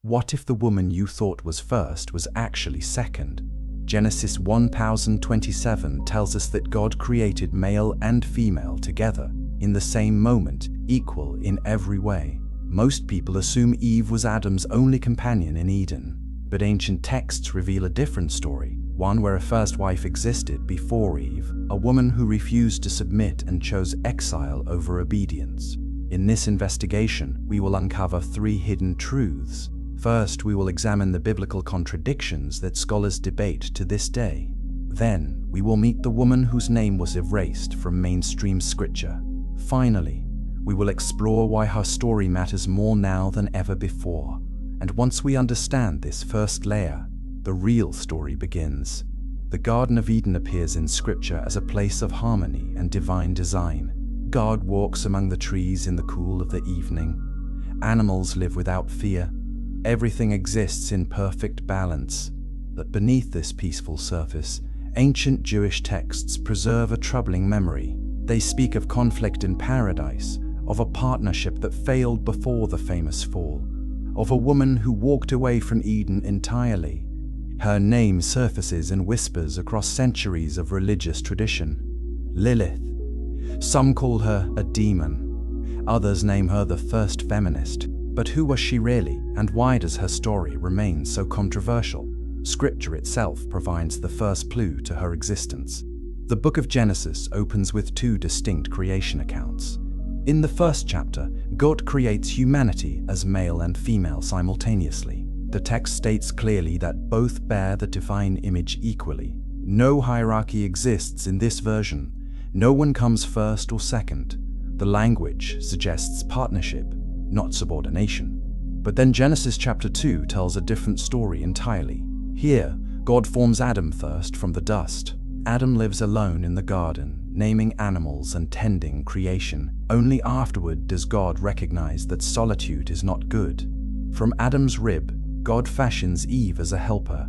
What if the woman you thought was first was actually second? Genesis 1027 tells us that God created male and female together, in the same moment, equal in every way. Most people assume Eve was Adam's only companion in Eden, but ancient texts reveal a different story, one where a first wife existed before Eve, a woman who refused to submit and chose exile over obedience. In this investigation, we will uncover 3 hidden truths. First, we will examine the biblical contradictions that scholars debate to this day. Then, we will meet the woman whose name was erased from mainstream scripture. Finally, we will explore why her story matters more now than ever before. And once we understand this first layer, the real story begins. The Garden of Eden appears in Scripture as a place of harmony and divine design. God walks among the trees in the cool of the evening. Animals live without fear. Everything exists in perfect balance. But beneath this peaceful surface, ancient Jewish texts preserve a troubling memory. They speak of conflict in paradise, of a partnership that failed before the famous fall, of a woman who walked away from Eden entirely. Her name surfaces in whispers across centuries of religious tradition. Lilith. Some call her a demon. Others name her the first feminist. But who was she really, and why does her story remain so controversial? Scripture itself provides the first clue to her existence. The book of Genesis opens with 2 distinct creation accounts. In the first chapter, God creates humanity as male and female simultaneously. The text states clearly that both bear the divine image equally. No hierarchy exists in this version. No one comes first or second. The language suggests partnership, not subordination. But then Genesis chapter 2 tells a different story entirely. Here, God forms Adam first from the dust. Adam lives alone in the garden, naming animals and tending creation. Only afterward does God recognize that solitude is not good. From Adam's rib, God fashions Eve as a helper.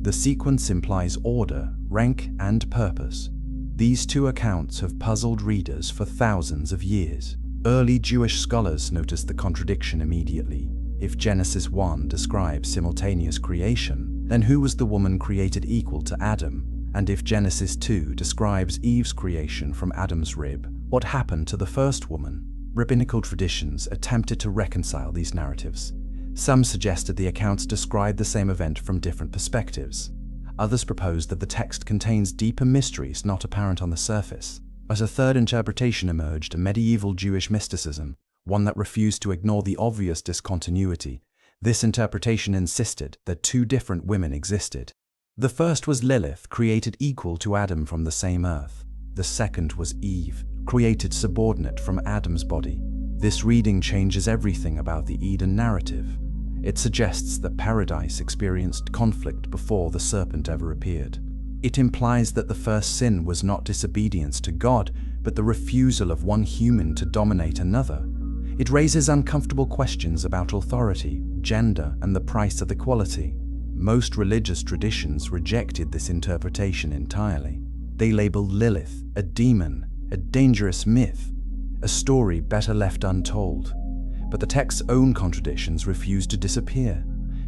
The sequence implies order, rank, and purpose. These 2 accounts have puzzled readers for thousands of years. Early Jewish scholars noticed the contradiction immediately. If Genesis 1 describes simultaneous creation, then who was the woman created equal to Adam? And if Genesis 2 describes Eve's creation from Adam's rib, what happened to the first woman? Rabbinical traditions attempted to reconcile these narratives. Some suggested the accounts describe the same event from different perspectives. Others proposed that the text contains deeper mysteries not apparent on the surface. As a third interpretation emerged, medieval Jewish mysticism, one that refused to ignore the obvious discontinuity. This interpretation insisted that 2 different women existed. The first was Lilith, created equal to Adam from the same earth. The second was Eve, created subordinate from Adam's body. This reading changes everything about the Eden narrative. It suggests that paradise experienced conflict before the serpent ever appeared. It implies that the first sin was not disobedience to God, but the refusal of one human to dominate another. It raises uncomfortable questions about authority, gender, and the price of equality. Most religious traditions rejected this interpretation entirely. They labeled Lilith a demon, a dangerous myth, a story better left untold. But the text's own contradictions refuse to disappear.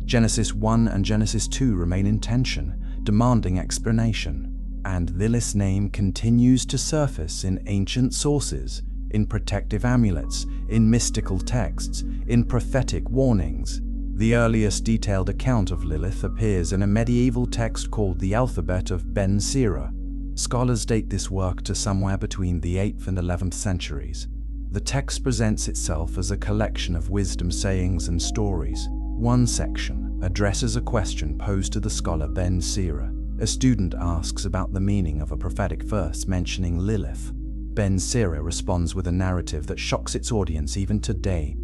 Genesis 1 and Genesis 2 remain in tension, demanding explanation. And Lilith's name continues to surface in ancient sources, in protective amulets, in mystical texts, in prophetic warnings. The earliest detailed account of Lilith appears in a medieval text called the Alphabet of Ben Sira. Scholars date this work to somewhere between the 8th and 11th centuries. The text presents itself as a collection of wisdom sayings and stories. One section addresses a question posed to the scholar Ben Sira. A student asks about the meaning of a prophetic verse mentioning Lilith. Ben Sira responds with a narrative that shocks its audience even today.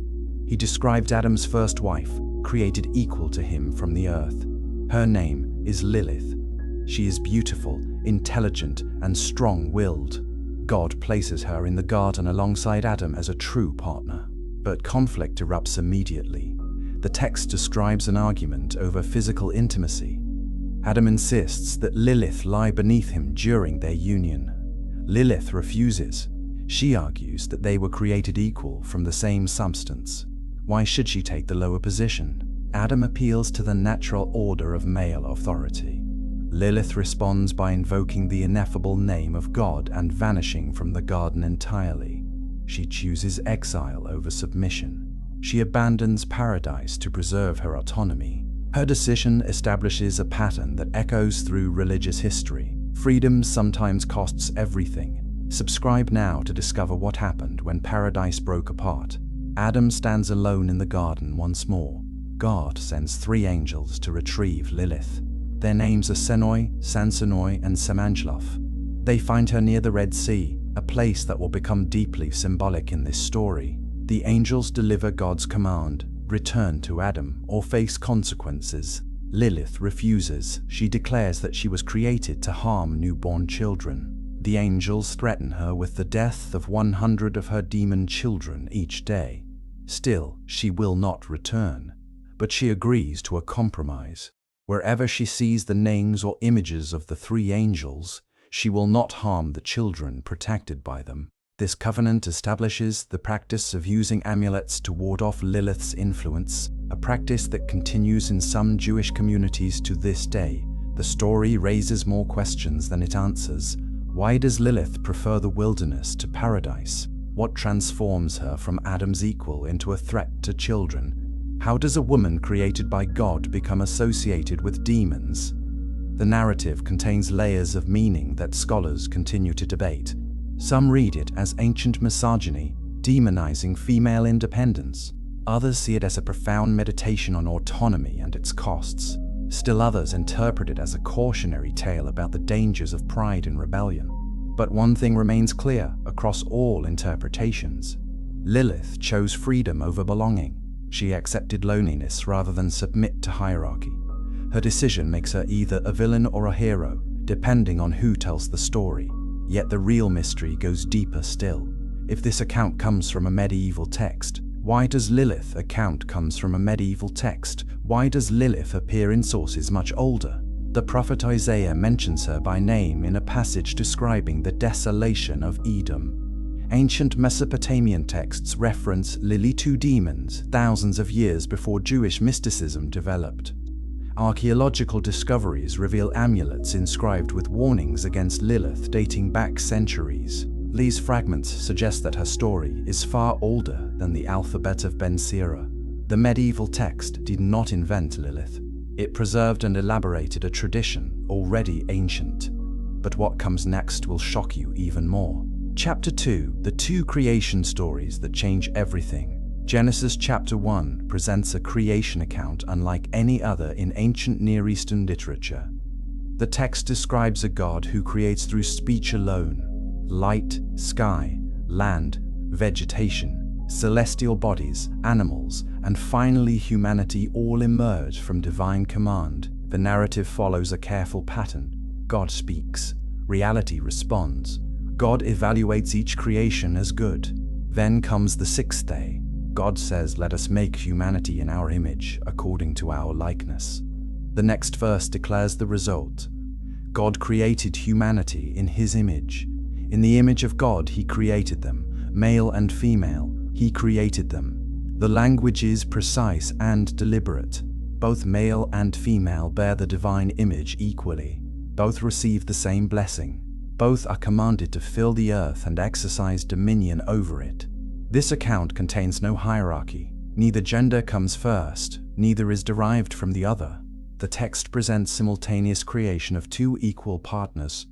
He described Adam's first wife, created equal to him from the earth. Her name is Lilith. She is beautiful, intelligent, and strong-willed. God places her in the garden alongside Adam as a true partner. But conflict erupts immediately. The text describes an argument over physical intimacy. Adam insists that Lilith lie beneath him during their union. Lilith refuses. She argues that they were created equal from the same substance. Why should she take the lower position? Adam appeals to the natural order of male authority. Lilith responds by invoking the ineffable name of God and vanishing from the garden entirely. She chooses exile over submission. She abandons paradise to preserve her autonomy. Her decision establishes a pattern that echoes through religious history. Freedom sometimes costs everything. Subscribe now to discover what happened when paradise broke apart. Adam stands alone in the garden once more. God sends 3 angels to retrieve Lilith. Their names are Senoi, Sansanoi, and Semanjlof. They find her near the Red Sea, a place that will become deeply symbolic in this story. The angels deliver God's command, return to Adam or face consequences. Lilith refuses. She declares that she was created to harm newborn children. The angels threaten her with the death of 100 of her demon children each day. Still, she will not return. But she agrees to a compromise. Wherever she sees the names or images of the 3 angels, she will not harm the children protected by them. This covenant establishes the practice of using amulets to ward off Lilith's influence, a practice that continues in some Jewish communities to this day. The story raises more questions than it answers. Why does Lilith prefer the wilderness to paradise? What transforms her from Adam's equal into a threat to children? How does a woman created by God become associated with demons? The narrative contains layers of meaning that scholars continue to debate. Some read it as ancient misogyny, demonizing female independence. Others see it as a profound meditation on autonomy and its costs. Still others interpret it as a cautionary tale about the dangers of pride and rebellion. But one thing remains clear across all interpretations. Lilith chose freedom over belonging. She accepted loneliness rather than submit to hierarchy. Her decision makes her either a villain or a hero, depending on who tells the story. Yet the real mystery goes deeper still. If this account comes from a medieval text, why does Lilith account comes from a medieval text? Why does Lilith appear in sources much older? The prophet Isaiah mentions her by name in a passage describing the desolation of Edom. Ancient Mesopotamian texts reference Lilith to demons thousands of years before Jewish mysticism developed. Archaeological discoveries reveal amulets inscribed with warnings against Lilith dating back centuries. These fragments suggest that her story is far older than the Alphabet of Ben Sira. The medieval text did not invent Lilith. It preserved and elaborated a tradition already ancient. But what comes next will shock you even more. Chapter 2, the 2 creation stories that change everything. Genesis chapter 1 presents a creation account unlike any other in ancient Near Eastern literature. The text describes a God who creates through speech alone. Light, sky, land, vegetation, celestial bodies, animals, and finally humanity all emerge from divine command. The narrative follows a careful pattern. God speaks. Reality responds. God evaluates each creation as good. Then comes the 6th day. God says, "Let us make humanity in our image, according to our likeness." The next verse declares the result. God created humanity in His image. In the image of God He created them, male and female, He created them. The language is precise and deliberate. Both male and female bear the divine image equally. Both receive the same blessing. Both are commanded to fill the earth and exercise dominion over it. This account contains no hierarchy. Neither gender comes first, neither is derived from the other. The text presents simultaneous creation of 2 equal partners.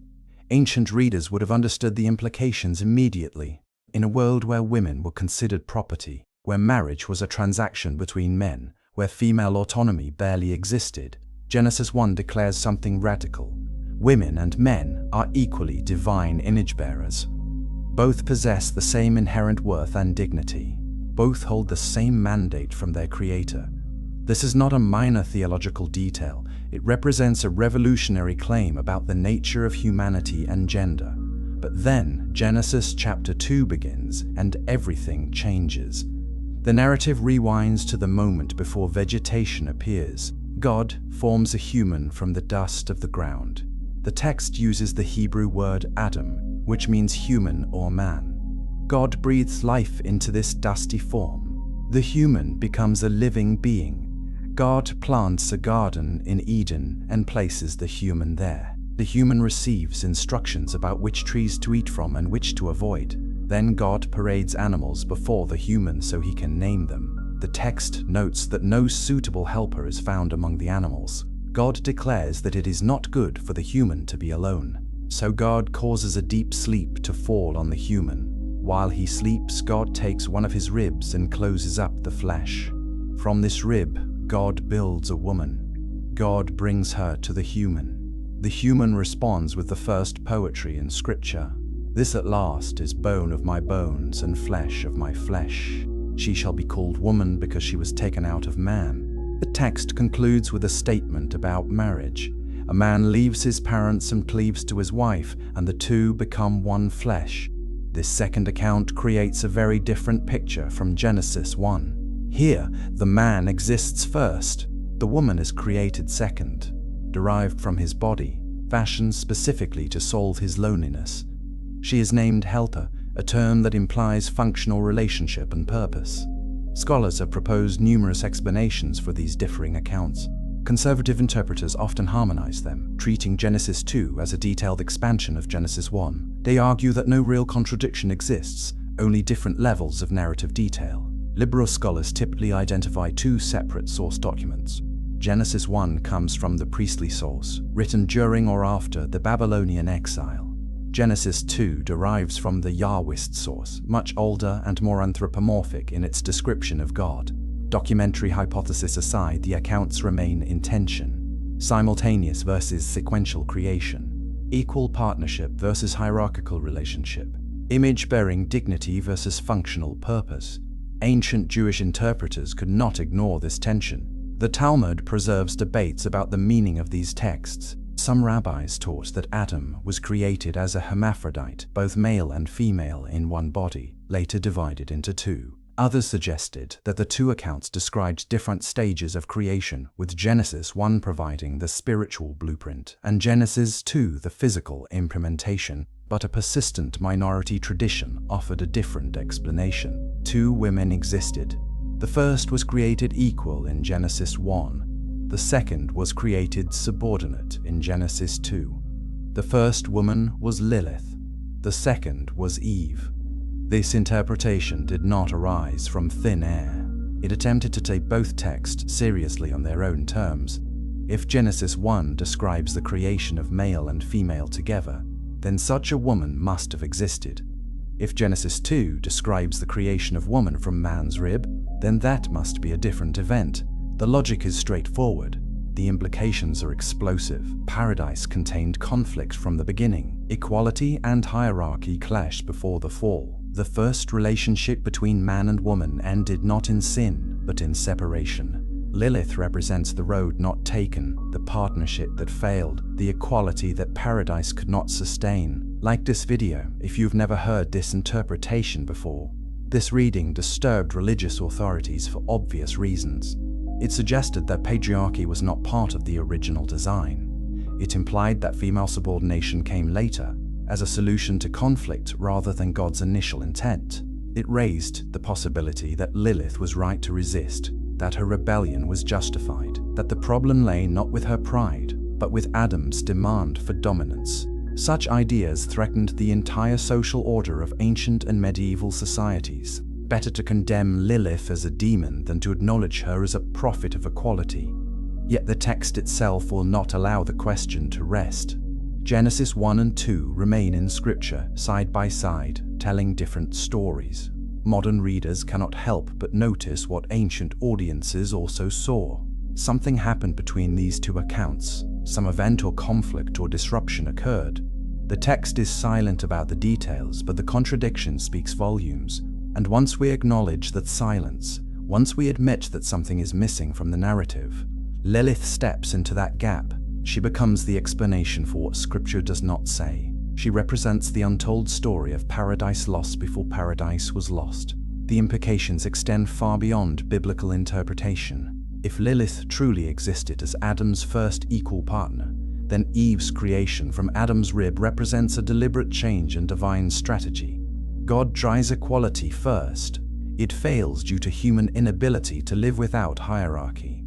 Ancient readers would have understood the implications immediately. In a world where women were considered property, where marriage was a transaction between men, where female autonomy barely existed, Genesis 1 declares something radical. Women and men are equally divine image-bearers. Both possess the same inherent worth and dignity. Both hold the same mandate from their Creator. This is not a minor theological detail. It represents a revolutionary claim about the nature of humanity and gender. But then Genesis chapter 2 begins and everything changes. The narrative rewinds to the moment before vegetation appears. God forms a human from the dust of the ground. The text uses the Hebrew word Adam, which means human or man. God breathes life into this dusty form. The human becomes a living being. God plants a garden in Eden and places the human there. The human receives instructions about which trees to eat from and which to avoid. Then God parades animals before the human so he can name them. The text notes that no suitable helper is found among the animals. God declares that it is not good for the human to be alone. So God causes a deep sleep to fall on the human. While he sleeps, God takes one of his ribs and closes up the flesh. From this rib, God builds a woman. God brings her to the human. The human responds with the first poetry in Scripture. This at last is bone of my bones and flesh of my flesh. She shall be called woman because she was taken out of man. The text concludes with a statement about marriage. A man leaves his parents and cleaves to his wife, and the two become one flesh. This second account creates a very different picture from Genesis 1. Here, the man exists first. The woman is created second, derived from his body, fashioned specifically to solve his loneliness. She is named helper, a term that implies functional relationship and purpose. Scholars have proposed numerous explanations for these differing accounts. Conservative interpreters often harmonize them, treating Genesis 2 as a detailed expansion of Genesis 1. They argue that no real contradiction exists, only different levels of narrative detail. Liberal scholars typically identify two separate source documents. Genesis 1 comes from the priestly source, written during or after the Babylonian exile. Genesis 2 derives from the Yahwist source, much older and more anthropomorphic in its description of God. Documentary hypothesis aside, the accounts remain in tension. Simultaneous versus sequential creation. Equal partnership versus hierarchical relationship. Image-bearing dignity versus functional purpose. Ancient Jewish interpreters could not ignore this tension. The Talmud preserves debates about the meaning of these texts. Some rabbis taught that Adam was created as a hermaphrodite, both male and female in one body, later divided into two. Others suggested that the two accounts described different stages of creation, with Genesis 1 providing the spiritual blueprint and Genesis 2 the physical implementation, but a persistent minority tradition offered a different explanation. Two women existed. The first was created equal in Genesis 1. The second was created subordinate in Genesis 2. The first woman was Lilith. The second was Eve. This interpretation did not arise from thin air. It attempted to take both texts seriously on their own terms. If Genesis 1 describes the creation of male and female together, then such a woman must have existed. If Genesis 2 describes the creation of woman from man's rib, then that must be a different event. The logic is straightforward. The implications are explosive. Paradise contained conflict from the beginning. Equality and hierarchy clashed before the fall. The first relationship between man and woman ended not in sin, but in separation. Lilith represents the road not taken, the partnership that failed, the equality that paradise could not sustain. Like this video if you've never heard this interpretation before. This reading disturbed religious authorities for obvious reasons. It suggested that patriarchy was not part of the original design. It implied that female subordination came later, as a solution to conflict rather than God's initial intent. It raised the possibility that Lilith was right to resist, that her rebellion was justified, that the problem lay not with her pride, but with Adam's demand for dominance. Such ideas threatened the entire social order of ancient and medieval societies. Better to condemn Lilith as a demon than to acknowledge her as a prophet of equality. Yet the text itself will not allow the question to rest. Genesis 1 and 2 remain in Scripture side by side, telling different stories. Modern readers cannot help but notice what ancient audiences also saw. Something happened between these two accounts. Some event or conflict or disruption occurred. The text is silent about the details, but the contradiction speaks volumes. And once we acknowledge that silence, once we admit that something is missing from the narrative, Lilith steps into that gap. She becomes the explanation for what Scripture does not say. She represents the untold story of paradise lost before paradise was lost. The implications extend far beyond biblical interpretation. If Lilith truly existed as Adam's first equal partner, then Eve's creation from Adam's rib represents a deliberate change in divine strategy. God tries equality first. It fails due to human inability to live without hierarchy.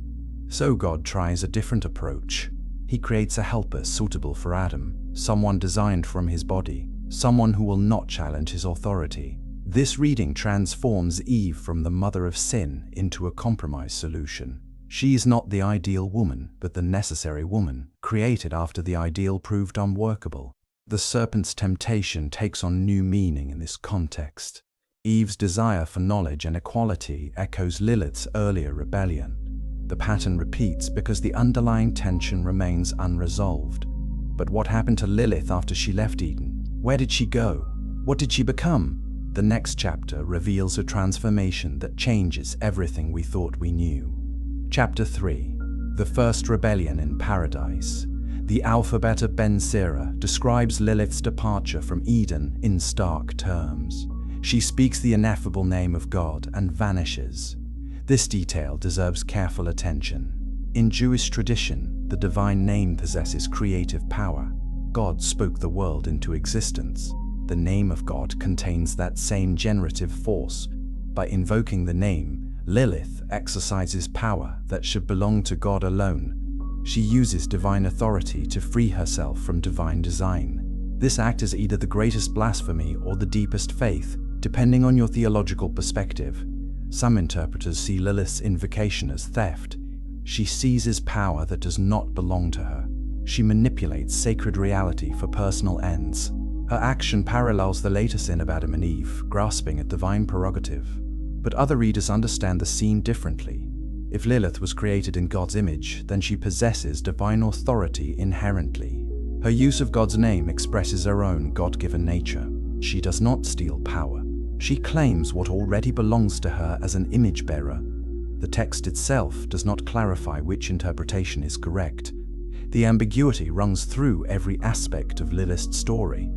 So God tries a different approach. He creates a helper suitable for Adam, someone designed from his body, someone who will not challenge his authority. This reading transforms Eve from the mother of sin into a compromise solution. She is not the ideal woman, but the necessary woman, created after the ideal proved unworkable. The serpent's temptation takes on new meaning in this context. Eve's desire for knowledge and equality echoes Lilith's earlier rebellion. The pattern repeats because the underlying tension remains unresolved. But what happened to Lilith after she left Eden? Where did she go? What did she become? The next chapter reveals a transformation that changes everything we thought we knew. Chapter 3. The First Rebellion in Paradise. The Alphabet of Ben Sira describes Lilith's departure from Eden in stark terms. She speaks the ineffable name of God and vanishes. This detail deserves careful attention. In Jewish tradition, the divine name possesses creative power. God spoke the world into existence. The name of God contains that same generative force. By invoking the name, Lilith exercises power that should belong to God alone. She uses divine authority to free herself from divine design. This act is either the greatest blasphemy or the deepest faith, depending on your theological perspective. Some interpreters see Lilith's invocation as theft. She seizes power that does not belong to her. She manipulates sacred reality for personal ends. Her action parallels the later sin of Adam and Eve, grasping at divine prerogative. But other readers understand the scene differently. If Lilith was created in God's image, then she possesses divine authority inherently. Her use of God's name expresses her own God-given nature. She does not steal power. She claims what already belongs to her as an image-bearer. The text itself does not clarify which interpretation is correct. The ambiguity runs through every aspect of Lilith's story.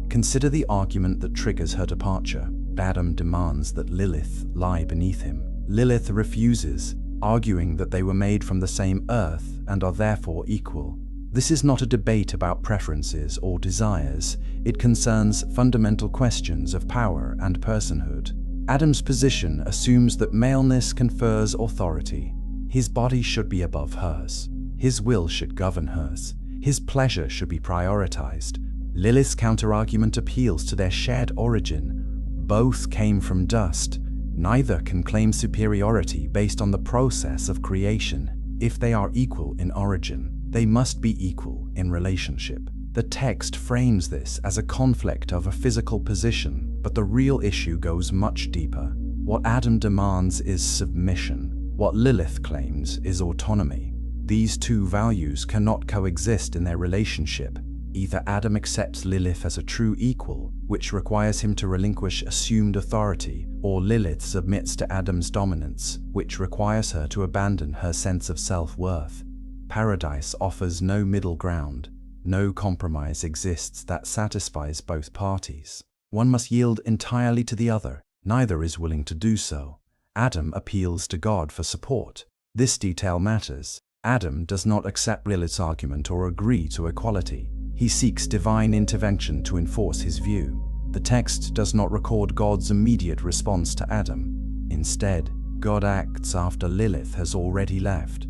Consider the argument that triggers her departure. Adam demands that Lilith lie beneath him. Lilith refuses, arguing that they were made from the same earth and are therefore equal. This is not a debate about preferences or desires. It concerns fundamental questions of power and personhood. Adam's position assumes that maleness confers authority. His body should be above hers. His will should govern hers. His pleasure should be prioritized. Lilith's counterargument appeals to their shared origin. Both came from dust. Neither can claim superiority based on the process of creation. If they are equal in origin, they must be equal in relationship. The text frames this as a conflict of a physical position, but the real issue goes much deeper. What Adam demands is submission. What Lilith claims is autonomy. These two values cannot coexist in their relationship. Either Adam accepts Lilith as a true equal, which requires him to relinquish assumed authority, or Lilith submits to Adam's dominance, which requires her to abandon her sense of self-worth. Paradise offers no middle ground. No compromise exists that satisfies both parties. One must yield entirely to the other. Neither is willing to do so. Adam appeals to God for support. This detail matters. Adam does not accept Lilith's argument or agree to equality. He seeks divine intervention to enforce his view. The text does not record God's immediate response to Adam. Instead, God acts after Lilith has already left.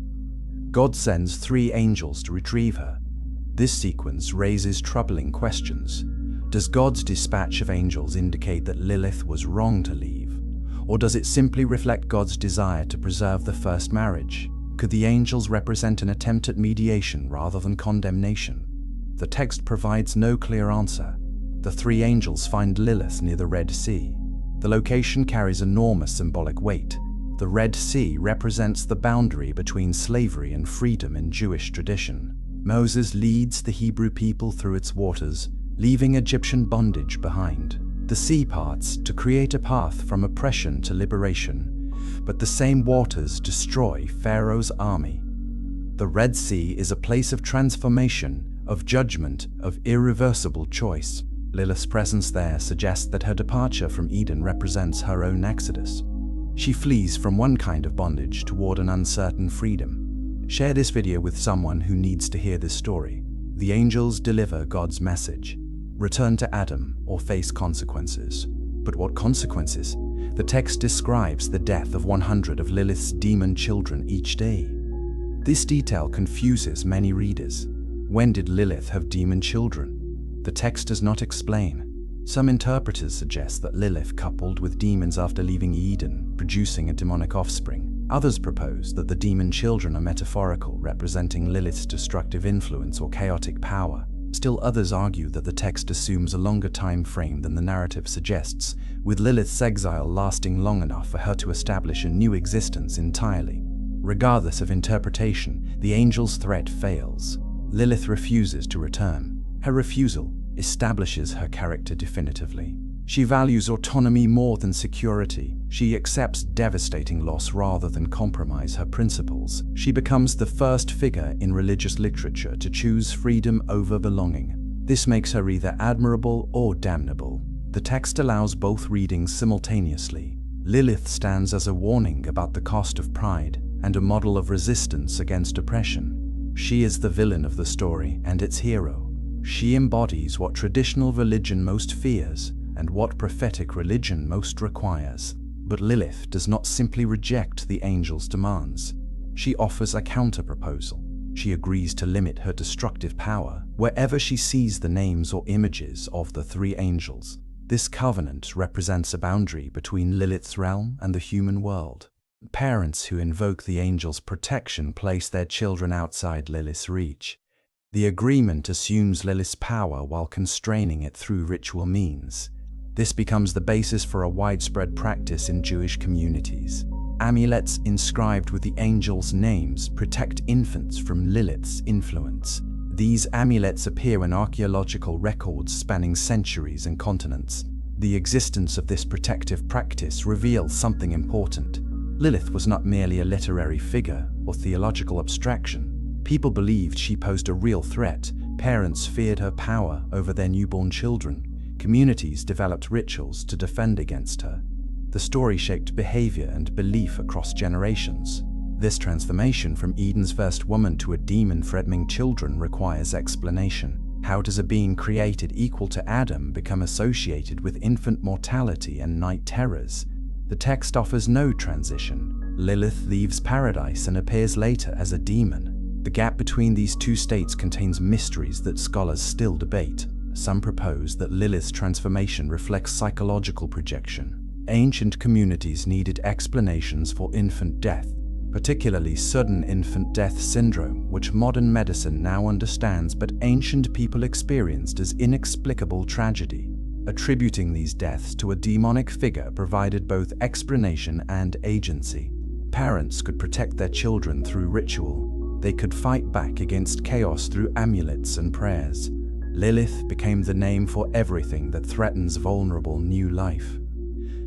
God sends 3 angels to retrieve her. This sequence raises troubling questions. Does God's dispatch of angels indicate that Lilith was wrong to leave? Or does it simply reflect God's desire to preserve the first marriage? Could the angels represent an attempt at mediation rather than condemnation? The text provides no clear answer. The 3 angels find Lilith near the Red Sea. The location carries enormous symbolic weight. The Red Sea represents the boundary between slavery and freedom in Jewish tradition. Moses leads the Hebrew people through its waters, leaving Egyptian bondage behind. The sea parts to create a path from oppression to liberation, but the same waters destroy Pharaoh's army. The Red Sea is a place of transformation, of judgment, of irreversible choice. Lilith's presence there suggests that her departure from Eden represents her own exodus. She flees from one kind of bondage toward an uncertain freedom. Share this video with someone who needs to hear this story. The angels deliver God's message. Return to Adam or face consequences. But what consequences? The text describes the death of 100 of Lilith's demon children each day. This detail confuses many readers. When did Lilith have demon children? The text does not explain. Some interpreters suggest that Lilith coupled with demons after leaving Eden, producing a demonic offspring. Others propose that the demon children are metaphorical, representing Lilith's destructive influence or chaotic power. Still others argue that the text assumes a longer time frame than the narrative suggests, with Lilith's exile lasting long enough for her to establish a new existence entirely. Regardless of interpretation, the angel's threat fails. Lilith refuses to return. Her refusal establishes her character definitively. She values autonomy more than security. She accepts devastating loss rather than compromise her principles. She becomes the first figure in religious literature to choose freedom over belonging. This makes her either admirable or damnable. The text allows both readings simultaneously. Lilith stands as a warning about the cost of pride and a model of resistance against oppression. She is the villain of the story and its hero. She embodies what traditional religion most fears and what prophetic religion most requires. But Lilith does not simply reject the angel's demands. She offers a counter-proposal. She agrees to limit her destructive power wherever she sees the names or images of the three angels. This covenant represents a boundary between Lilith's realm and the human world. Parents who invoke the angel's protection place their children outside Lilith's reach. The agreement assumes Lilith's power while constraining it through ritual means. This becomes the basis for a widespread practice in Jewish communities. Amulets inscribed with the angels' names protect infants from Lilith's influence. These amulets appear in archaeological records spanning centuries and continents. The existence of this protective practice reveals something important. Lilith was not merely a literary figure or theological abstraction. People believed she posed a real threat. Parents feared her power over their newborn children. Communities developed rituals to defend against her. The story shaped behavior and belief across generations. This transformation from Eden's first woman to a demon threatening children requires explanation. How does a being created equal to Adam become associated with infant mortality and night terrors? The text offers no transition. Lilith leaves paradise and appears later as a demon. The gap between these two states contains mysteries that scholars still debate. Some propose that Lilith's transformation reflects psychological projection. Ancient communities needed explanations for infant death, particularly sudden infant death syndrome, which modern medicine now understands but ancient people experienced as inexplicable tragedy. Attributing these deaths to a demonic figure provided both explanation and agency. Parents could protect their children through ritual. They could fight back against chaos through amulets and prayers. Lilith became the name for everything that threatens vulnerable new life.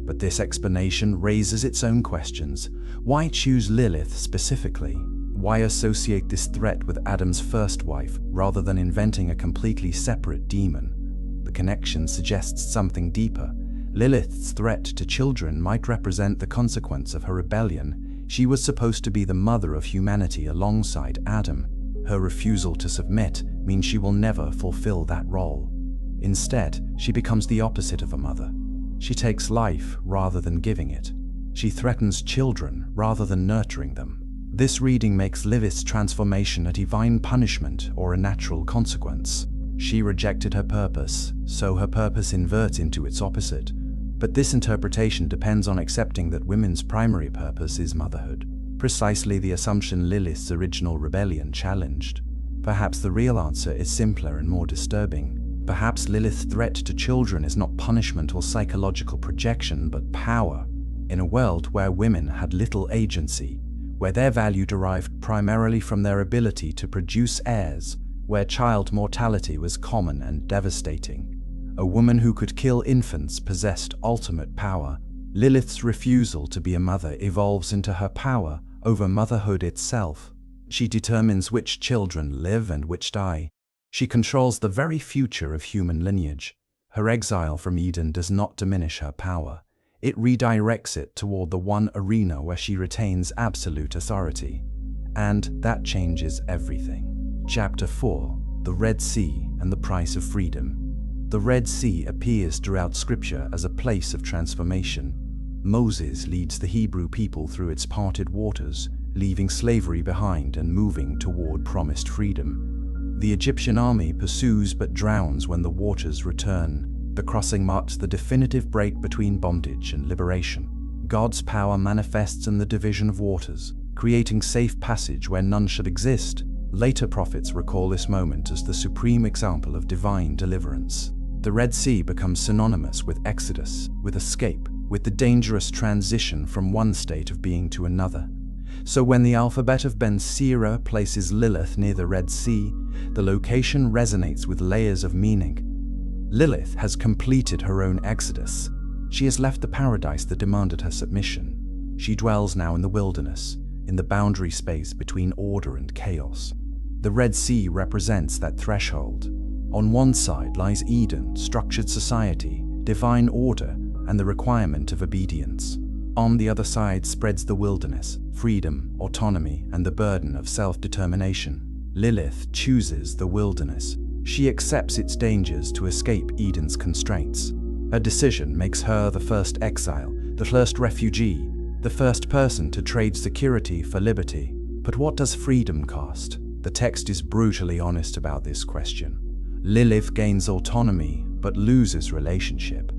But this explanation raises its own questions. Why choose Lilith specifically? Why associate this threat with Adam's first wife rather than inventing a completely separate demon? The connection suggests something deeper. Lilith's threat to children might represent the consequence of her rebellion. She was supposed to be the mother of humanity alongside Adam. Her refusal to submit means she will never fulfill that role. Instead, she becomes the opposite of a mother. She takes life rather than giving it. She threatens children rather than nurturing them. This reading makes Lilith's transformation a divine punishment or a natural consequence. She rejected her purpose, so her purpose inverts into its opposite. But this interpretation depends on accepting that women's primary purpose is motherhood, precisely the assumption Lilith's original rebellion challenged. Perhaps the real answer is simpler and more disturbing. Perhaps Lilith's threat to children is not punishment or psychological projection, but power. In a world where women had little agency, where their value derived primarily from their ability to produce heirs, where child mortality was common and devastating, a woman who could kill infants possessed ultimate power. Lilith's refusal to be a mother evolves into her power over motherhood itself. She determines which children live and which die. She controls the very future of human lineage. Her exile from Eden does not diminish her power. It redirects it toward the one arena where she retains absolute authority. And that changes everything. Chapter 4: The Red Sea and the Price of Freedom. The Red Sea appears throughout Scripture as a place of transformation. Moses leads the Hebrew people through its parted waters, leaving slavery behind and moving toward promised freedom. The Egyptian army pursues but drowns when the waters return. The crossing marks the definitive break between bondage and liberation. God's power manifests in the division of waters, creating safe passage where none should exist. Later prophets recall this moment as the supreme example of divine deliverance. The Red Sea becomes synonymous with exodus, with escape, with the dangerous transition from one state of being to another. So when the Alphabet of Ben Sira places Lilith near the Red Sea, the location resonates with layers of meaning. Lilith has completed her own exodus. She has left the paradise that demanded her submission. She dwells now in the wilderness, in the boundary space between order and chaos. The Red Sea represents that threshold. On one side lies Eden, structured society, divine order, and the requirement of obedience. On the other side spreads the wilderness, freedom, autonomy, and the burden of self-determination. Lilith chooses the wilderness. She accepts its dangers to escape Eden's constraints. Her decision makes her the first exile, the first refugee, the first person to trade security for liberty. But what does freedom cost? The text is brutally honest about this question. Lilith gains autonomy but loses relationship.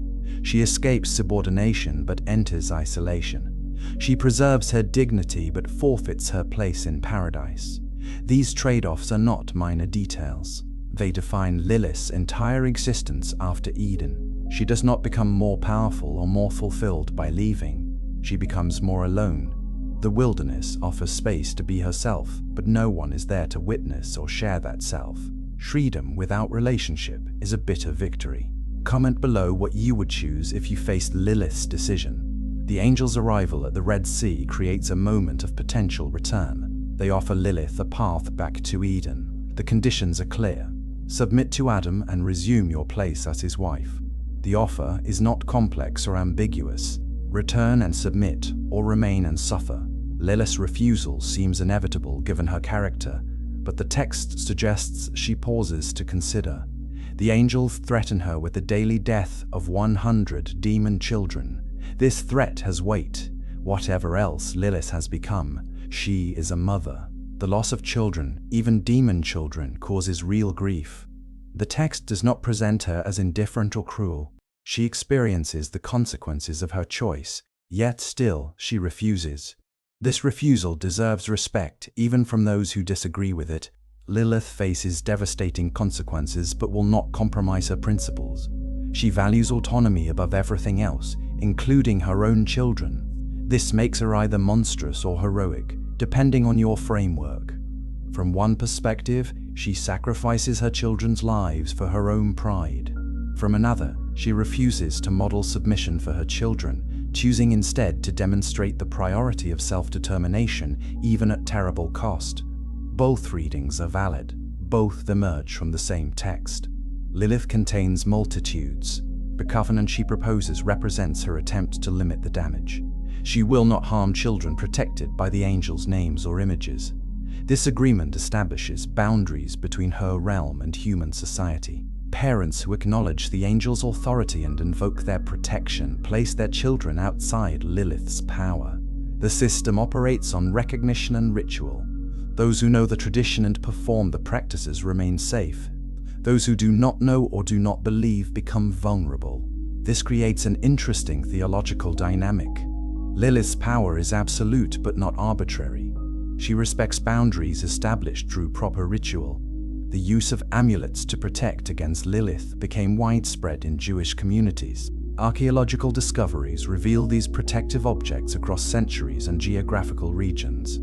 She escapes subordination but enters isolation. She preserves her dignity but forfeits her place in paradise. These trade-offs are not minor details. They define Lilith's entire existence after Eden. She does not become more powerful or more fulfilled by leaving. She becomes more alone. The wilderness offers space to be herself, but no one is there to witness or share that self. Freedom without relationship is a bitter victory. Comment below what you would choose if you faced Lilith's decision. The angel's arrival at the Red Sea creates a moment of potential return. They offer Lilith a path back to Eden. The conditions are clear. Submit to Adam and resume your place as his wife. The offer is not complex or ambiguous. Return and submit, or remain and suffer. Lilith's refusal seems inevitable given her character, but the text suggests she pauses to consider. The angels threaten her with the daily death of 100 demon children. This threat has weight. Whatever else Lilith has become, she is a mother. The loss of children, even demon children, causes real grief. The text does not present her as indifferent or cruel. She experiences the consequences of her choice, yet still she refuses. This refusal deserves respect even from those who disagree with it. Lilith faces devastating consequences but will not compromise her principles. She values autonomy above everything else, including her own children. This makes her either monstrous or heroic, depending on your framework. From one perspective, she sacrifices her children's lives for her own pride. From another, she refuses to model submission for her children, choosing instead to demonstrate the priority of self-determination, even at terrible cost. Both readings are valid. Both emerge from the same text. Lilith contains multitudes. The covenant she proposes represents her attempt to limit the damage. She will not harm children protected by the angels' names or images. This agreement establishes boundaries between her realm and human society. Parents who acknowledge the angels' authority and invoke their protection place their children outside Lilith's power. The system operates on recognition and ritual. Those who know the tradition and perform the practices remain safe. Those who do not know or do not believe become vulnerable. This creates an interesting theological dynamic. Lilith's power is absolute but not arbitrary. She respects boundaries established through proper ritual. The use of amulets to protect against Lilith became widespread in Jewish communities. Archaeological discoveries reveal these protective objects across centuries and geographical regions.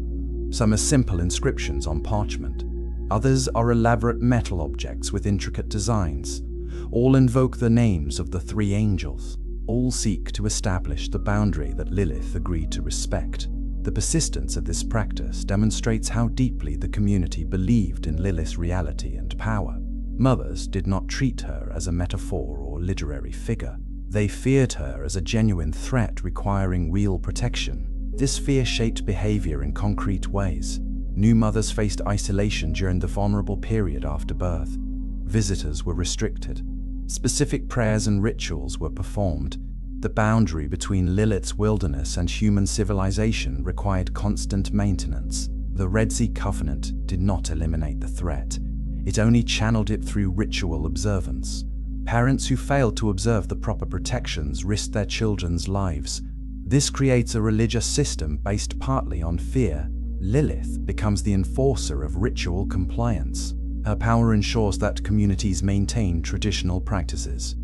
Some are simple inscriptions on parchment. Others are elaborate metal objects with intricate designs. All invoke the names of the three angels. All seek to establish the boundary that Lilith agreed to respect. The persistence of this practice demonstrates how deeply the community believed in Lilith's reality and power. Mothers did not treat her as a metaphor or literary figure. They feared her as a genuine threat requiring real protection. This fear shaped behavior in concrete ways. New mothers faced isolation during the vulnerable period after birth. Visitors were restricted. Specific prayers and rituals were performed. The boundary between Lilith's wilderness and human civilization required constant maintenance. The Red Sea Covenant did not eliminate the threat. It only channeled it through ritual observance. Parents who failed to observe the proper protections risked their children's lives. This creates a religious system based partly on fear. Lilith becomes the enforcer of ritual compliance. Her power ensures that communities maintain traditional practices.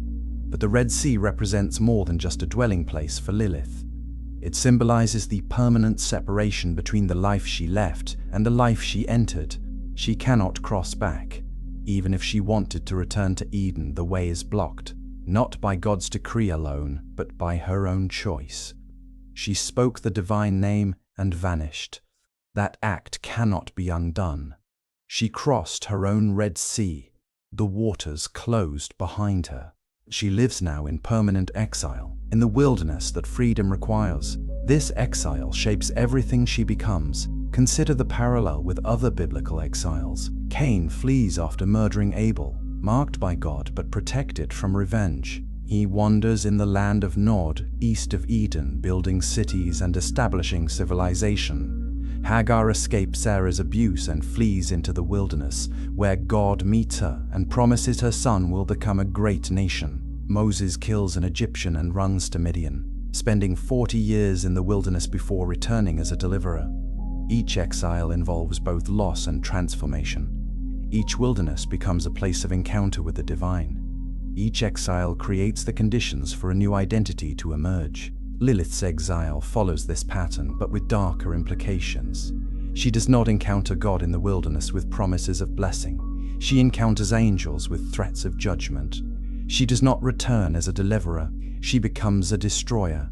But the Red Sea represents more than just a dwelling place for Lilith. It symbolizes the permanent separation between the life she left and the life she entered. She cannot cross back. Even if she wanted to return to Eden, the way is blocked, not by God's decree alone, but by her own choice. She spoke the divine name and vanished. That act cannot be undone. She crossed her own Red Sea. The waters closed behind her. She lives now in permanent exile, in the wilderness that freedom requires. This exile shapes everything she becomes. Consider the parallel with other biblical exiles. Cain flees after murdering Abel, marked by God but protected from revenge. He wanders in the land of Nod, east of Eden, building cities and establishing civilization. Hagar escapes Sarah's abuse and flees into the wilderness, where God meets her and promises her son will become a great nation. Moses kills an Egyptian and runs to Midian, spending 40 years in the wilderness before returning as a deliverer. Each exile involves both loss and transformation. Each wilderness becomes a place of encounter with the divine. Each exile creates the conditions for a new identity to emerge. Lilith's exile follows this pattern, but with darker implications. She does not encounter God in the wilderness with promises of blessing. She encounters angels with threats of judgment. She does not return as a deliverer. She becomes a destroyer.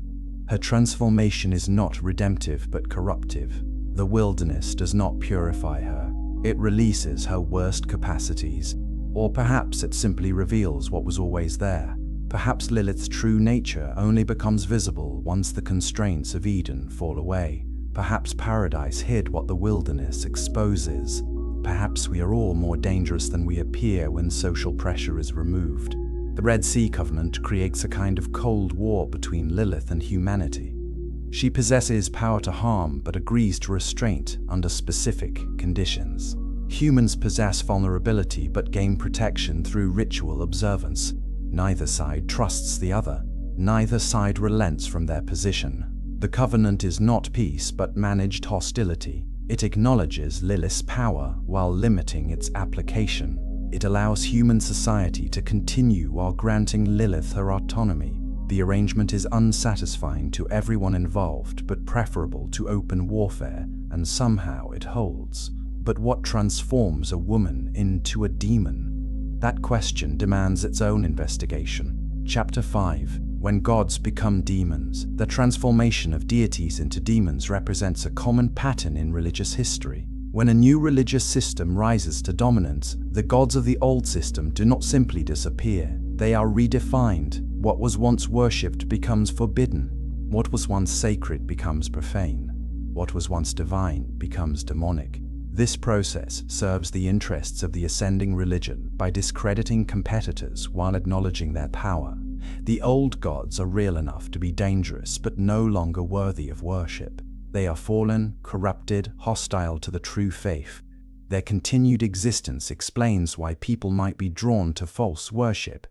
Her transformation is not redemptive but corruptive. The wilderness does not purify her. It releases her worst capacities. Or perhaps it simply reveals what was always there. Perhaps Lilith's true nature only becomes visible once the constraints of Eden fall away. Perhaps paradise hid what the wilderness exposes. Perhaps we are all more dangerous than we appear when social pressure is removed. The Red Sea Covenant creates a kind of cold war between Lilith and humanity. She possesses power to harm but agrees to restraint under specific conditions. Humans possess vulnerability but gain protection through ritual observance. Neither side trusts the other. Neither side relents from their position. The covenant is not peace but managed hostility. It acknowledges Lilith's power while limiting its application. It allows human society to continue while granting Lilith her autonomy. The arrangement is unsatisfying to everyone involved but preferable to open warfare, and somehow it holds. But what transforms a woman into a demon? That question demands its own investigation. Chapter 5. When gods become demons. The transformation of deities into demons represents a common pattern in religious history. When a new religious system rises to dominance, the gods of the old system do not simply disappear. They are redefined. What was once worshipped becomes forbidden. What was once sacred becomes profane. What was once divine becomes demonic. This process serves the interests of the ascending religion by discrediting competitors while acknowledging their power. The old gods are real enough to be dangerous but no longer worthy of worship. They are fallen, corrupted, hostile to the true faith. Their continued existence explains why people might be drawn to false worship.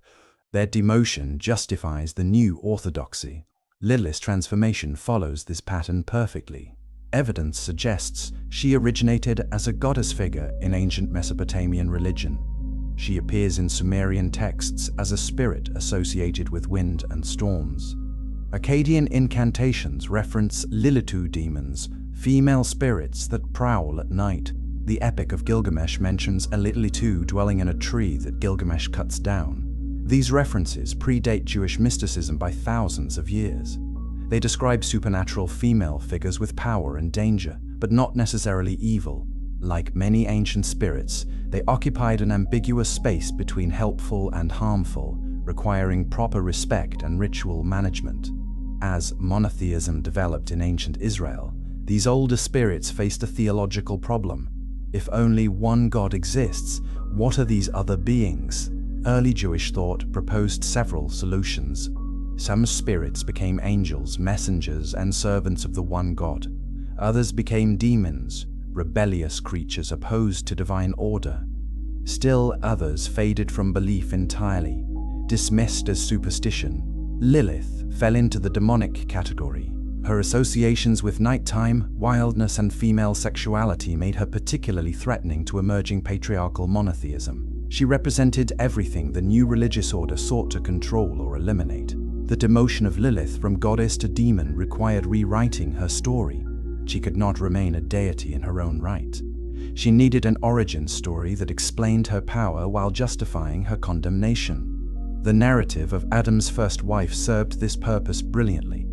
Their demotion justifies the new orthodoxy. Lilith's transformation follows this pattern perfectly. Evidence suggests she originated as a goddess figure in ancient Mesopotamian religion. She appears in Sumerian texts as a spirit associated with wind and storms. Akkadian incantations reference Lilitu demons, female spirits that prowl at night. The Epic of Gilgamesh mentions a Lilitu dwelling in a tree that Gilgamesh cuts down. These references predate Jewish mysticism by thousands of years. They describe supernatural female figures with power and danger, but not necessarily evil. Like many ancient spirits, they occupied an ambiguous space between helpful and harmful, requiring proper respect and ritual management. As monotheism developed in ancient Israel, these older spirits faced a theological problem. If only one God exists, what are these other beings? Early Jewish thought proposed several solutions. Some spirits became angels, messengers, and servants of the one God. Others became demons, rebellious creatures opposed to divine order. Still others faded from belief entirely, dismissed as superstition. Lilith fell into the demonic category. Her associations with nighttime, wildness, and female sexuality made her particularly threatening to emerging patriarchal monotheism. She represented everything the new religious order sought to control or eliminate. The demotion of Lilith from goddess to demon required rewriting her story. She could not remain a deity in her own right. She needed an origin story that explained her power while justifying her condemnation. The narrative of Adam's first wife served this purpose brilliantly.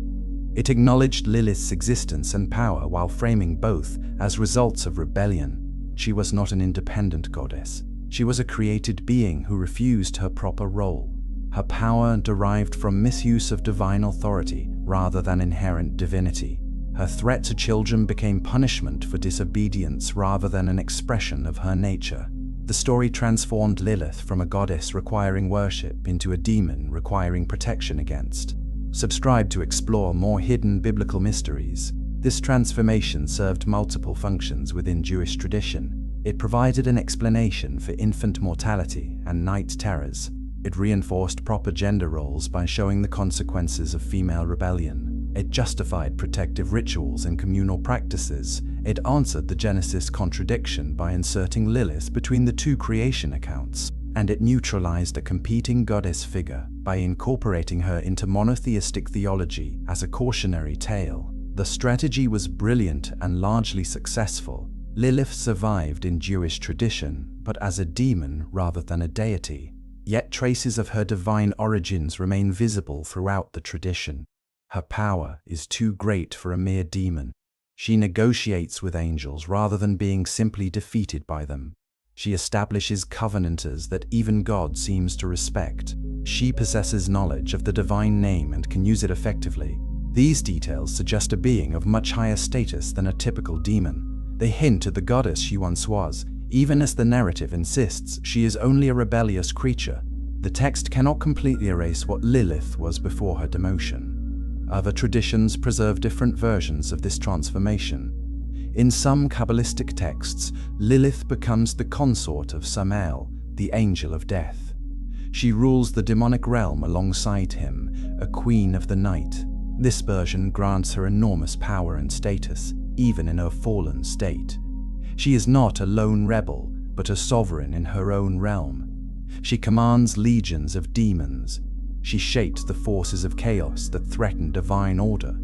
It acknowledged Lilith's existence and power while framing both as results of rebellion. She was not an independent goddess. She was a created being who refused her proper role. Her power derived from misuse of divine authority rather than inherent divinity. Her threat to children became punishment for disobedience rather than an expression of her nature. The story transformed Lilith from a goddess requiring worship into a demon requiring protection against. Subscribe to explore more hidden biblical mysteries. This transformation served multiple functions within Jewish tradition. It provided an explanation for infant mortality and night terrors. It reinforced proper gender roles by showing the consequences of female rebellion. It justified protective rituals and communal practices. It answered the Genesis contradiction by inserting Lilith between the two creation accounts. And it neutralized a competing goddess figure by incorporating her into monotheistic theology as a cautionary tale. The strategy was brilliant and largely successful. Lilith survived in Jewish tradition, but as a demon rather than a deity. Yet traces of her divine origins remain visible throughout the tradition. Her power is too great for a mere demon. She negotiates with angels rather than being simply defeated by them. She establishes covenanters that even God seems to respect. She possesses knowledge of the divine name and can use it effectively. These details suggest a being of much higher status than a typical demon. They hint at the goddess she once was, even as the narrative insists she is only a rebellious creature. The text cannot completely erase what Lilith was before her demotion. Other traditions preserve different versions of this transformation. In some Kabbalistic texts, Lilith becomes the consort of Samael, the angel of death. She rules the demonic realm alongside him, a queen of the night. This version grants her enormous power and status, even in her fallen state. She is not a lone rebel, but a sovereign in her own realm. She commands legions of demons. She shapes the forces of chaos that threaten divine order.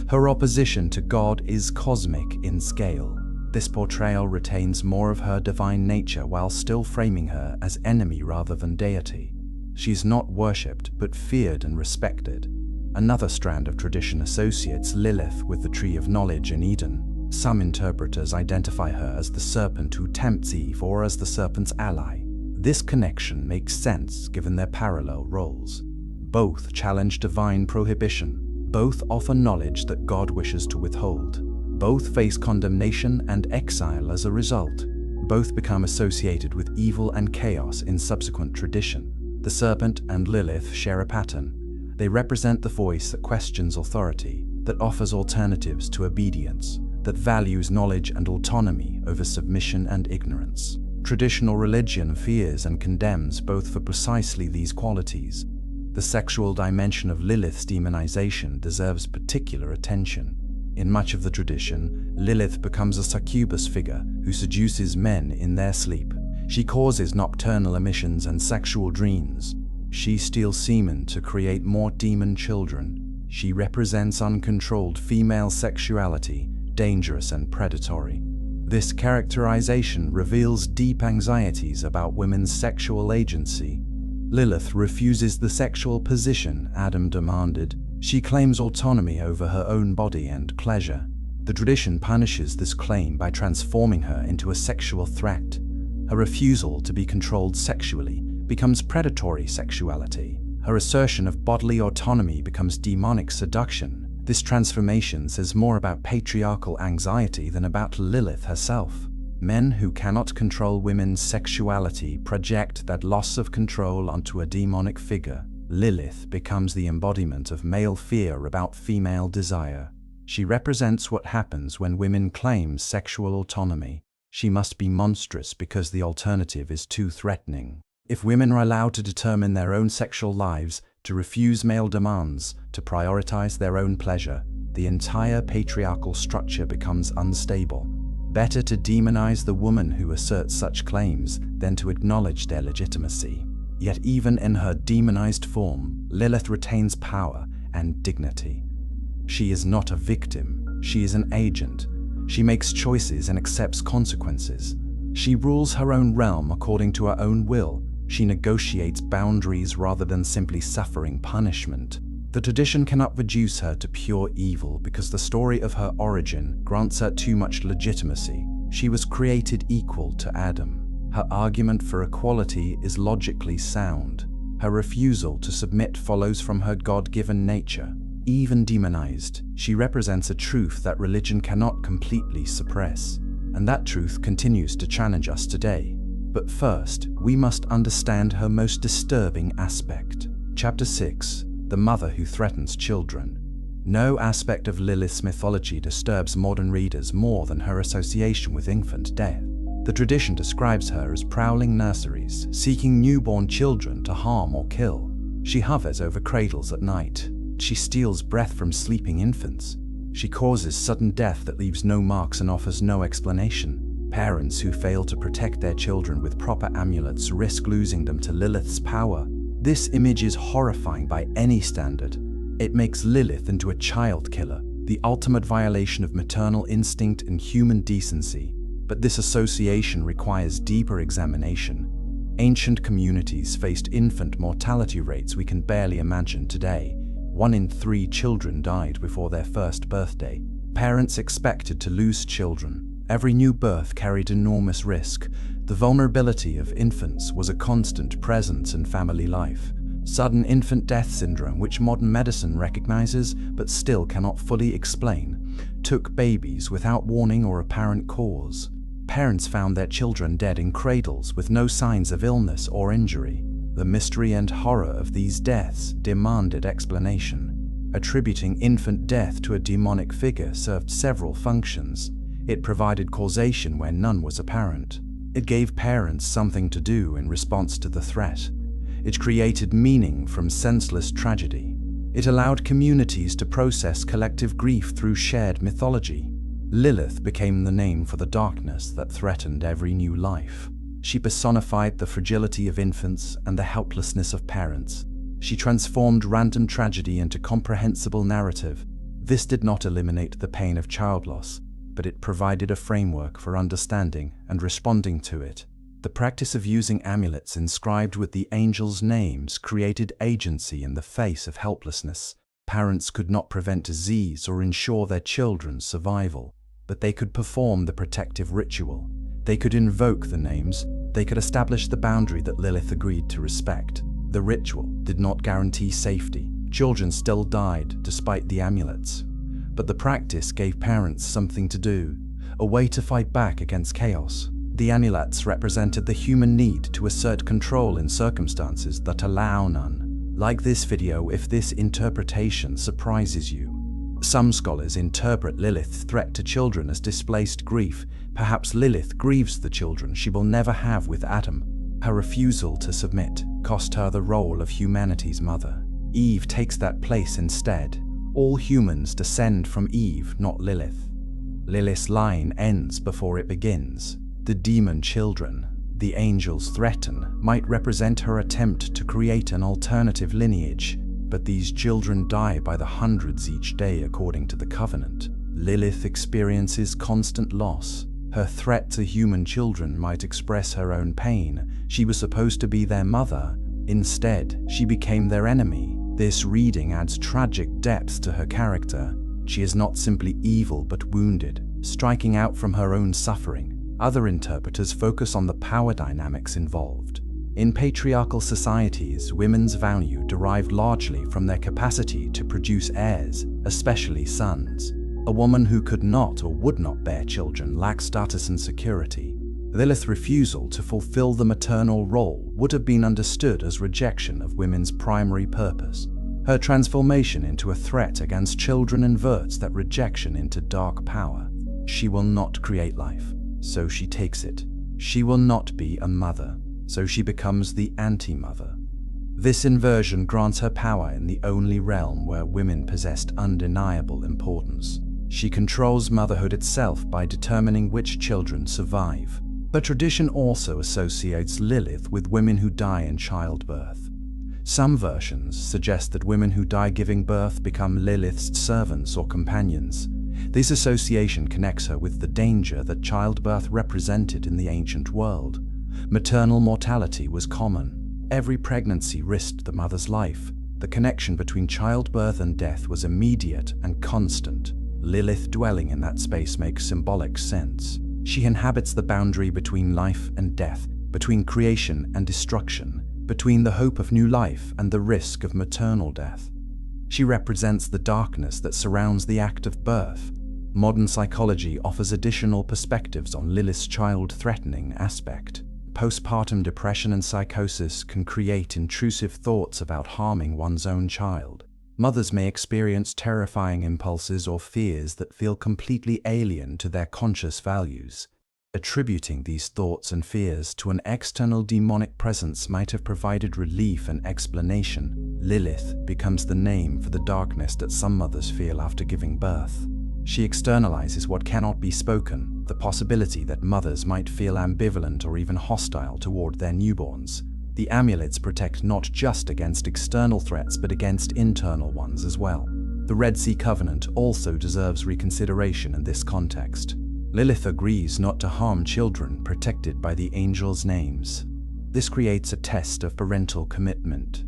Her opposition to God is cosmic in scale. This portrayal retains more of her divine nature while still framing her as enemy rather than deity. She is not worshipped, but feared and respected. Another strand of tradition associates Lilith with the Tree of Knowledge in Eden. Some interpreters identify her as the serpent who tempts Eve or as the serpent's ally. This connection makes sense given their parallel roles. Both challenge divine prohibition. Both offer knowledge that God wishes to withhold. Both face condemnation and exile as a result. Both become associated with evil and chaos in subsequent tradition. The serpent and Lilith share a pattern. They represent the voice that questions authority, that offers alternatives to obedience, that values knowledge and autonomy over submission and ignorance. Traditional religion fears and condemns both for precisely these qualities. The sexual dimension of Lilith's demonization deserves particular attention. In much of the tradition, Lilith becomes a succubus figure who seduces men in their sleep. She causes nocturnal emissions and sexual dreams. She steals semen to create more demon children. She represents uncontrolled female sexuality, dangerous and predatory. This characterization reveals deep anxieties about women's sexual agency. Lilith refuses the sexual position Adam demanded. She claims autonomy over her own body and pleasure. The tradition punishes this claim by transforming her into a sexual threat. Her refusal to be controlled sexually becomes predatory sexuality. Her assertion of bodily autonomy becomes demonic seduction. This transformation says more about patriarchal anxiety than about Lilith herself. Men who cannot control women's sexuality project that loss of control onto a demonic figure. Lilith becomes the embodiment of male fear about female desire. She represents what happens when women claim sexual autonomy. She must be monstrous because the alternative is too threatening. If women are allowed to determine their own sexual lives, to refuse male demands, to prioritize their own pleasure, the entire patriarchal structure becomes unstable. Better to demonize the woman who asserts such claims than to acknowledge their legitimacy. Yet even in her demonized form, Lilith retains power and dignity. She is not a victim, she is an agent. She makes choices and accepts consequences. She rules her own realm according to her own will. She negotiates boundaries rather than simply suffering punishment. The tradition cannot reduce her to pure evil because the story of her origin grants her too much legitimacy. She was created equal to Adam. Her argument for equality is logically sound. Her refusal to submit follows from her God-given nature. Even demonized, she represents a truth that religion cannot completely suppress. And that truth continues to challenge us today. But first, we must understand her most disturbing aspect. Chapter 6. The Mother Who Threatens Children. No aspect of Lilith's mythology disturbs modern readers more than her association with infant death. The tradition describes her as prowling nurseries, seeking newborn children to harm or kill. She hovers over cradles at night. She steals breath from sleeping infants. She causes sudden death that leaves no marks and offers no explanation. Parents who fail to protect their children with proper amulets risk losing them to Lilith's power. This image is horrifying by any standard. It makes Lilith into a child killer, the ultimate violation of maternal instinct and human decency. But this association requires deeper examination. Ancient communities faced infant mortality rates we can barely imagine today. 1 in 3 children died before their first birthday. Parents expected to lose children. Every new birth carried enormous risk. The vulnerability of infants was a constant presence in family life. Sudden infant death syndrome, which modern medicine recognizes but still cannot fully explain, took babies without warning or apparent cause. Parents found their children dead in cradles with no signs of illness or injury. The mystery and horror of these deaths demanded explanation. Attributing infant death to a demonic figure served several functions. It provided causation where none was apparent. It gave parents something to do in response to the threat. It created meaning from senseless tragedy. It allowed communities to process collective grief through shared mythology. Lilith became the name for the darkness that threatened every new life. She personified the fragility of infants and the helplessness of parents. She transformed random tragedy into comprehensible narrative. This did not eliminate the pain of child loss, but it provided a framework for understanding and responding to it. The practice of using amulets inscribed with the angels' names created agency in the face of helplessness. Parents could not prevent disease or ensure their children's survival, but they could perform the protective ritual. They could invoke the names. They could establish the boundary that Lilith agreed to respect. The ritual did not guarantee safety. Children still died despite the amulets. But the practice gave parents something to do, a way to fight back against chaos. The amulets represented the human need to assert control in circumstances that allow none. Like this video if this interpretation surprises you. Some scholars interpret Lilith's threat to children as displaced grief. Perhaps Lilith grieves the children she will never have with Adam. Her refusal to submit cost her the role of humanity's mother. Eve takes that place instead. All humans descend from Eve, not Lilith. Lilith's line ends before it begins. The demon children the angels threaten might represent her attempt to create an alternative lineage, but these children die by the hundreds each day according to the covenant. Lilith experiences constant loss. Her threat to human children might express her own pain. She was supposed to be their mother. Instead, she became their enemy. This reading adds tragic depth to her character. She is not simply evil but wounded, striking out from her own suffering. Other interpreters focus on the power dynamics involved. In patriarchal societies, women's value derived largely from their capacity to produce heirs, especially sons. A woman who could not or would not bear children lacked status and security. Lilith's refusal to fulfill the maternal role would have been understood as rejection of women's primary purpose. Her transformation into a threat against children inverts that rejection into dark power. She will not create life, so she takes it. She will not be a mother, so she becomes the anti-mother. This inversion grants her power in the only realm where women possessed undeniable importance. She controls motherhood itself by determining which children survive. But tradition also associates Lilith with women who die in childbirth. Some versions suggest that women who die giving birth become Lilith's servants or companions. This association connects her with the danger that childbirth represented in the ancient world. Maternal mortality was common. Every pregnancy risked the mother's life. The connection between childbirth and death was immediate and constant. Lilith dwelling in that space makes symbolic sense. She inhabits the boundary between life and death, between creation and destruction, between the hope of new life and the risk of maternal death. She represents the darkness that surrounds the act of birth. Modern psychology offers additional perspectives on Lilith's child-threatening aspect. Postpartum depression and psychosis can create intrusive thoughts about harming one's own child. Mothers may experience terrifying impulses or fears that feel completely alien to their conscious values. Attributing these thoughts and fears to an external demonic presence might have provided relief and explanation. Lilith becomes the name for the darkness that some mothers feel after giving birth. She externalizes what cannot be spoken, the possibility that mothers might feel ambivalent or even hostile toward their newborns. The amulets protect not just against external threats but against internal ones as well. The Red Sea Covenant also deserves reconsideration in this context. Lilith agrees not to harm children protected by the angels' names. This creates a test of parental commitment.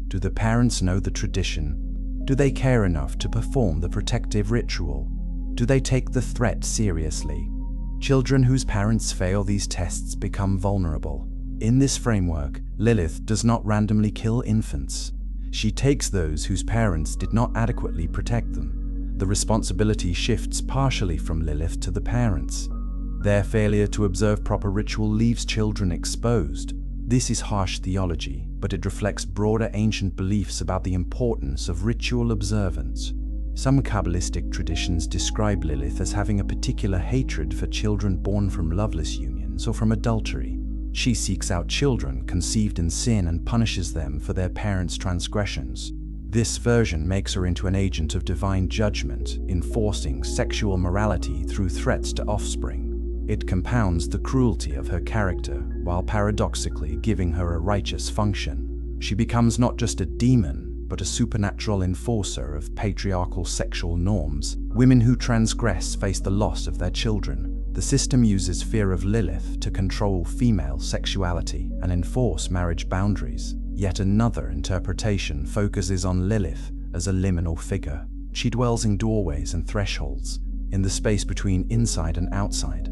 Do the parents know the tradition? Do they care enough to perform the protective ritual? Do they take the threat seriously? Children whose parents fail these tests become vulnerable. In this framework, Lilith does not randomly kill infants. She takes those whose parents did not adequately protect them. The responsibility shifts partially from Lilith to the parents. Their failure to observe proper ritual leaves children exposed. This is harsh theology, but it reflects broader ancient beliefs about the importance of ritual observance. Some Kabbalistic traditions describe Lilith as having a particular hatred for children born from loveless unions or from adultery. She seeks out children conceived in sin and punishes them for their parents' transgressions. This version makes her into an agent of divine judgment, enforcing sexual morality through threats to offspring. It compounds the cruelty of her character, while paradoxically giving her a righteous function. She becomes not just a demon, but a supernatural enforcer of patriarchal sexual norms. Women who transgress face the loss of their children. The system uses fear of Lilith to control female sexuality and enforce marriage boundaries. Yet another interpretation focuses on Lilith as a liminal figure. She dwells in doorways and thresholds, in the space between inside and outside.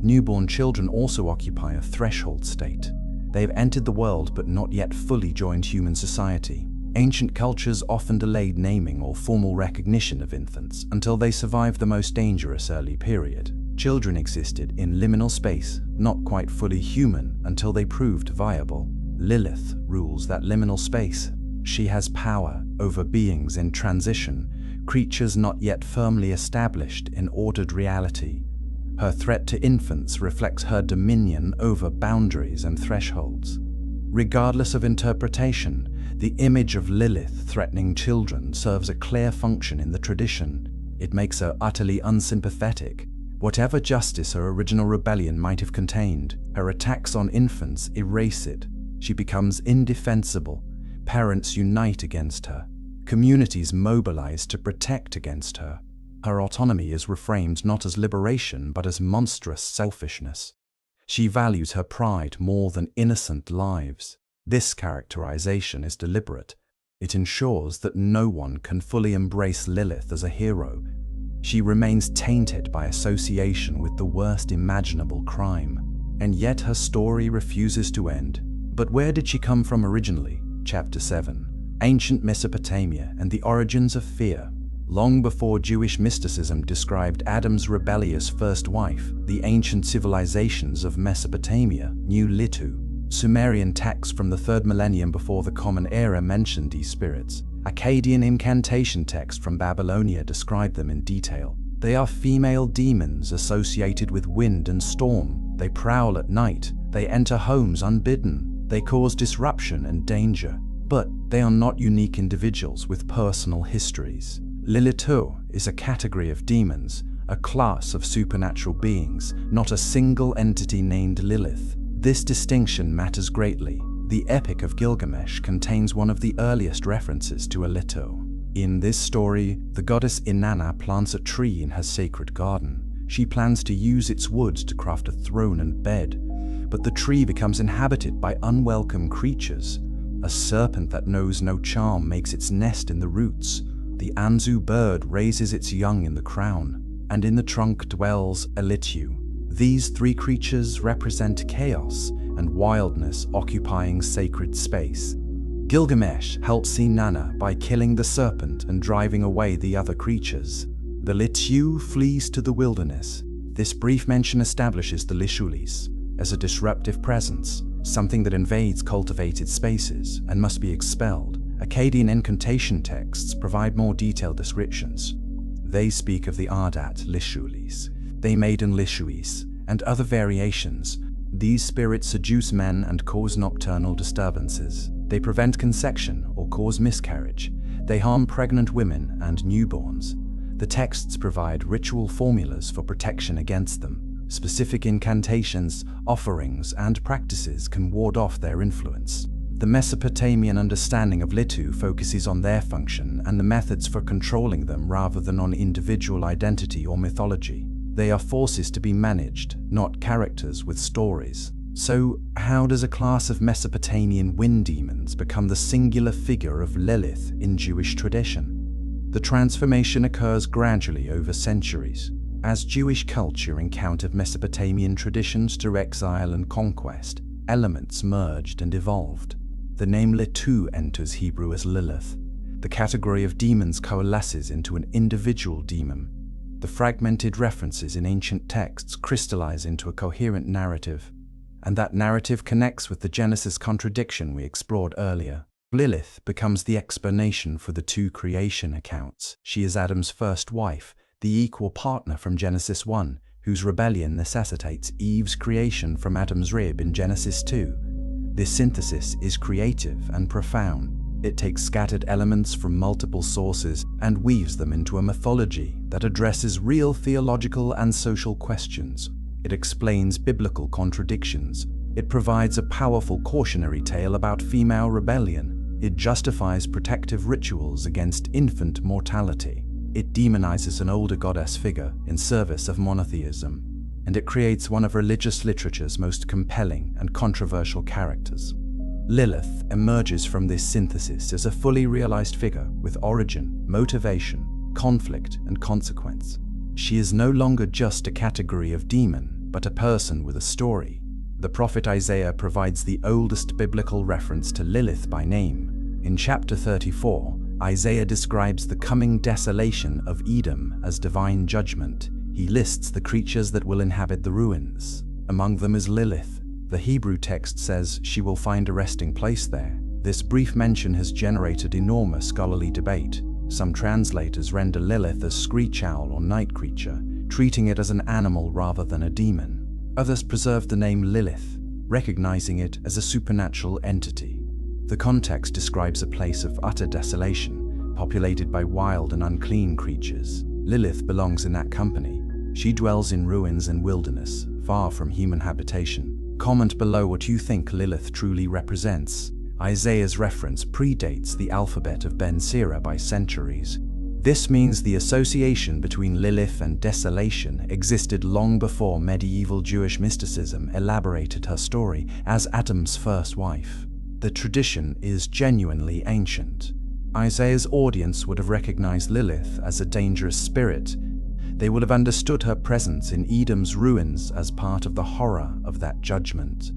Newborn children also occupy a threshold state. They have entered the world but not yet fully joined human society. Ancient cultures often delayed naming or formal recognition of infants until they survived the most dangerous early period. Children existed in liminal space, not quite fully human until they proved viable. Lilith rules that liminal space. She has power over beings in transition, creatures not yet firmly established in ordered reality. Her threat to infants reflects her dominion over boundaries and thresholds. Regardless of interpretation, the image of Lilith threatening children serves a clear function in the tradition. It makes her utterly unsympathetic. Whatever justice her original rebellion might have contained, her attacks on infants erase it. She becomes indefensible. Parents unite against her. Communities mobilize to protect against her. Her autonomy is reframed not as liberation but as monstrous selfishness. She values her pride more than innocent lives. This characterization is deliberate. It ensures that no one can fully embrace Lilith as a hero. She remains tainted by association with the worst imaginable crime. And yet her story refuses to end. But where did she come from originally? Chapter 7. Ancient Mesopotamia and the Origins of Fear. Long before Jewish mysticism described Adam's rebellious first wife, the ancient civilizations of Mesopotamia knew Litu. Sumerian texts from the 3rd millennium before the Common Era mentioned these spirits. Akkadian incantation texts from Babylonia describe them in detail. They are female demons associated with wind and storm. They prowl at night. They enter homes unbidden. They cause disruption and danger. But they are not unique individuals with personal histories. Lilith is a category of demons, a class of supernatural beings, not a single entity named Lilith. This distinction matters greatly. The Epic of Gilgamesh contains one of the earliest references to a Lilith. In this story, the goddess Inanna plants a tree in her sacred garden. She plans to use its wood to craft a throne and bed, but the tree becomes inhabited by unwelcome creatures. A serpent that knows no charm makes its nest in the roots. The Anzu bird raises its young in the crown, and in the trunk dwells a Litu. These 3 creatures represent chaos and wildness occupying sacred space. Gilgamesh helps Inanna by killing the serpent and driving away the other creatures. The Litu flees to the wilderness. This brief mention establishes the Lishulis as a disruptive presence, something that invades cultivated spaces and must be expelled. Akkadian incantation texts provide more detailed descriptions. They speak of the Ardat Lishulis, they maiden Lishuis, and other variations. These spirits seduce men and cause nocturnal disturbances. They prevent conception or cause miscarriage. They harm pregnant women and newborns. The texts provide ritual formulas for protection against them. Specific incantations, offerings, and practices can ward off their influence. The Mesopotamian understanding of Litu focuses on their function and the methods for controlling them rather than on individual identity or mythology. They are forces to be managed, not characters with stories. So, how does a class of Mesopotamian wind demons become the singular figure of Lilith in Jewish tradition? The transformation occurs gradually over centuries. As Jewish culture encountered Mesopotamian traditions through exile and conquest, elements merged and evolved. The name Litu enters Hebrew as Lilith. The category of demons coalesces into an individual demon. The fragmented references in ancient texts crystallize into a coherent narrative, and that narrative connects with the Genesis contradiction we explored earlier. Lilith becomes the explanation for the 2 creation accounts. She is Adam's first wife, the equal partner from Genesis 1, whose rebellion necessitates Eve's creation from Adam's rib in Genesis 2. This synthesis is creative and profound. It takes scattered elements from multiple sources and weaves them into a mythology that addresses real theological and social questions. It explains biblical contradictions. It provides a powerful cautionary tale about female rebellion. It justifies protective rituals against infant mortality. It demonizes an older goddess figure in service of monotheism. And it creates one of religious literature's most compelling and controversial characters. Lilith emerges from this synthesis as a fully realized figure with origin, motivation, conflict, and consequence. She is no longer just a category of demon, but a person with a story. The prophet Isaiah provides the oldest biblical reference to Lilith by name. In chapter 34, Isaiah describes the coming desolation of Edom as divine judgment. He lists the creatures that will inhabit the ruins. Among them is Lilith. The Hebrew text says she will find a resting place there. This brief mention has generated enormous scholarly debate. Some translators render Lilith as screech owl or night creature, treating it as an animal rather than a demon. Others preserve the name Lilith, recognizing it as a supernatural entity. The context describes a place of utter desolation, populated by wild and unclean creatures. Lilith belongs in that company. She dwells in ruins and wilderness, far from human habitation. Comment below what you think Lilith truly represents. Isaiah's reference predates the Alphabet of Ben Sira by centuries. This means the association between Lilith and desolation existed long before medieval Jewish mysticism elaborated her story as Adam's first wife. The tradition is genuinely ancient. Isaiah's audience would have recognized Lilith as a dangerous spirit. They would have understood her presence in Edom's ruins as part of the horror of that judgment.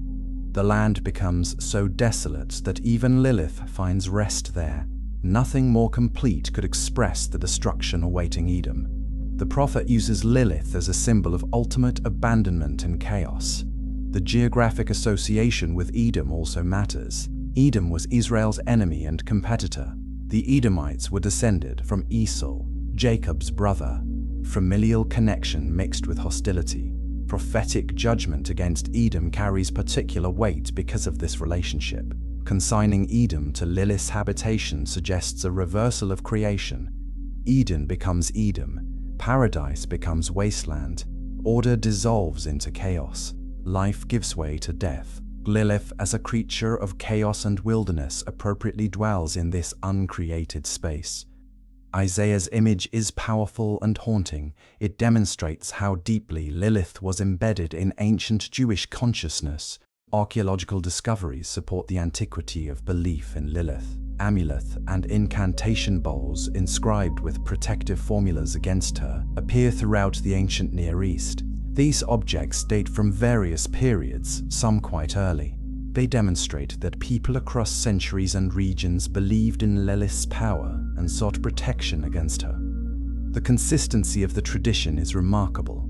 The land becomes so desolate that even Lilith finds rest there. Nothing more complete could express the destruction awaiting Edom. The prophet uses Lilith as a symbol of ultimate abandonment and chaos. The geographic association with Edom also matters. Edom was Israel's enemy and competitor. The Edomites were descended from Esau, Jacob's brother. Familial connection mixed with hostility. Prophetic judgment against Edom carries particular weight because of this relationship. Consigning Edom to Lilith's habitation suggests a reversal of creation. Eden becomes Edom, paradise becomes wasteland, order dissolves into chaos, life gives way to death. Lilith, as a creature of chaos and wilderness, appropriately dwells in this uncreated space. Isaiah's image is powerful and haunting. It demonstrates how deeply Lilith was embedded in ancient Jewish consciousness. Archaeological discoveries support the antiquity of belief in Lilith. Amulet and incantation bowls inscribed with protective formulas against her appear throughout the ancient Near East. These objects date from various periods, some quite early. They demonstrate that people across centuries and regions believed in Lilith's power and sought protection against her. The consistency of the tradition is remarkable.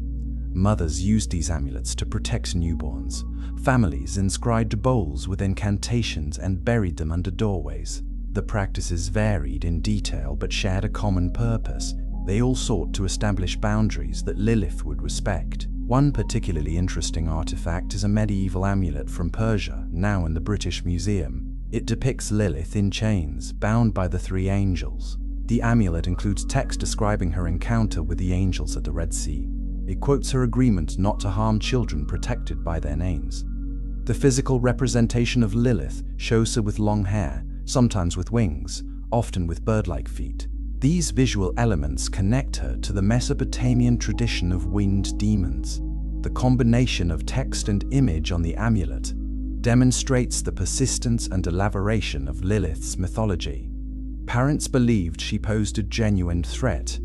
Mothers used these amulets to protect newborns. Families inscribed bowls with incantations and buried them under doorways. The practices varied in detail but shared a common purpose. They all sought to establish boundaries that Lilith would respect. One particularly interesting artifact is a medieval amulet from Persia, now in the British Museum. It depicts Lilith in chains, bound by the three angels. The amulet includes text describing her encounter with the angels at the Red Sea. It quotes her agreement not to harm children protected by their names. The physical representation of Lilith shows her with long hair, sometimes with wings, often with bird-like feet. These visual elements connect her to the Mesopotamian tradition of winged demons. The combination of text and image on the amulet demonstrates the persistence and elaboration of Lilith's mythology. Parents believed she posed a genuine threat.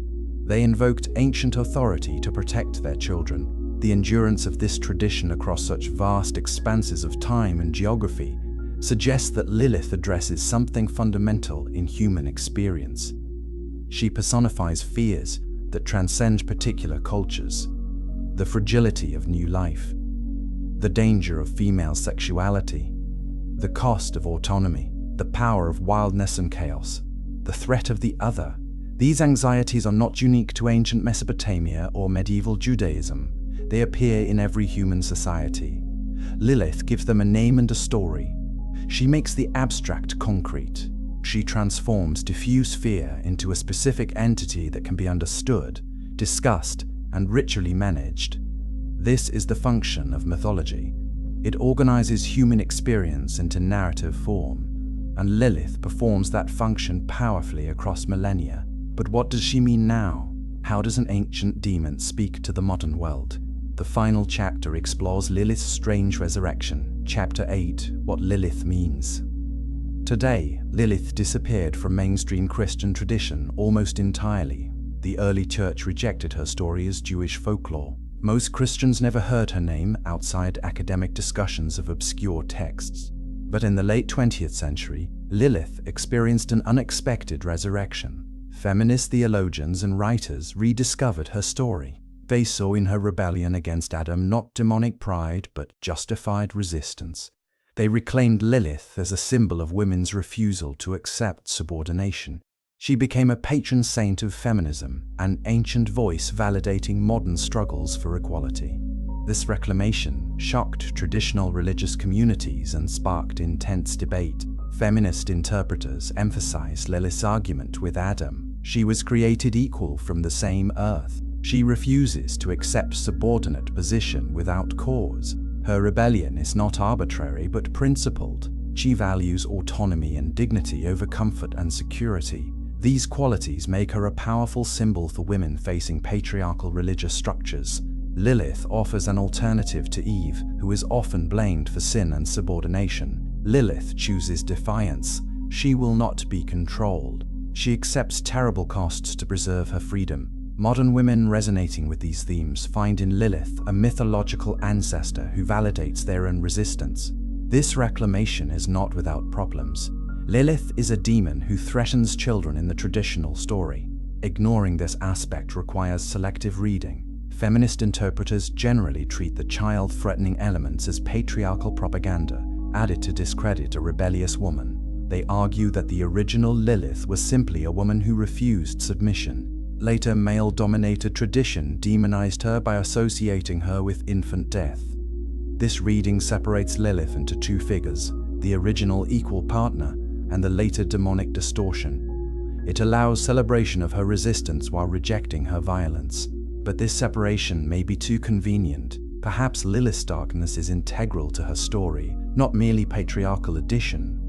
They invoked ancient authority to protect their children. The endurance of this tradition across such vast expanses of time and geography suggests that Lilith addresses something fundamental in human experience. She personifies fears that transcend particular cultures, the fragility of new life, the danger of female sexuality, the cost of autonomy, the power of wildness and chaos, the threat of the other. These anxieties are not unique to ancient Mesopotamia or medieval Judaism. They appear in every human society. Lilith gives them a name and a story. She makes the abstract concrete. She transforms diffuse fear into a specific entity that can be understood, discussed, and ritually managed. This is the function of mythology. It organizes human experience into narrative form, and Lilith performs that function powerfully across millennia. But what does she mean now? How does an ancient demon speak to the modern world? The final chapter explores Lilith's strange resurrection. Chapter 8, What Lilith Means. Today, Lilith disappeared from mainstream Christian tradition almost entirely. The early church rejected her story as Jewish folklore. Most Christians never heard her name outside academic discussions of obscure texts. But in the late 20th century, Lilith experienced an unexpected resurrection. Feminist theologians and writers rediscovered her story. They saw in her rebellion against Adam not demonic pride, but justified resistance. They reclaimed Lilith as a symbol of women's refusal to accept subordination. She became a patron saint of feminism, an ancient voice validating modern struggles for equality. This reclamation shocked traditional religious communities and sparked intense debate. Feminist interpreters emphasized Lilith's argument with Adam. She was created equal from the same earth. She refuses to accept subordinate position without cause. Her rebellion is not arbitrary but principled. She values autonomy and dignity over comfort and security. These qualities make her a powerful symbol for women facing patriarchal religious structures. Lilith offers an alternative to Eve, who is often blamed for sin and subordination. Lilith chooses defiance. She will not be controlled. She accepts terrible costs to preserve her freedom. Modern women resonating with these themes find in Lilith a mythological ancestor who validates their own resistance. This reclamation is not without problems. Lilith is a demon who threatens children in the traditional story. Ignoring this aspect requires selective reading. Feminist interpreters generally treat the child-threatening elements as patriarchal propaganda, added to discredit a rebellious woman. They argue that the original Lilith was simply a woman who refused submission. Later, male-dominated tradition demonized her by associating her with infant death. This reading separates Lilith into two figures, the original equal partner and the later demonic distortion. It allows celebration of her resistance while rejecting her violence. But this separation may be too convenient. Perhaps Lilith's darkness is integral to her story, not merely patriarchal addition.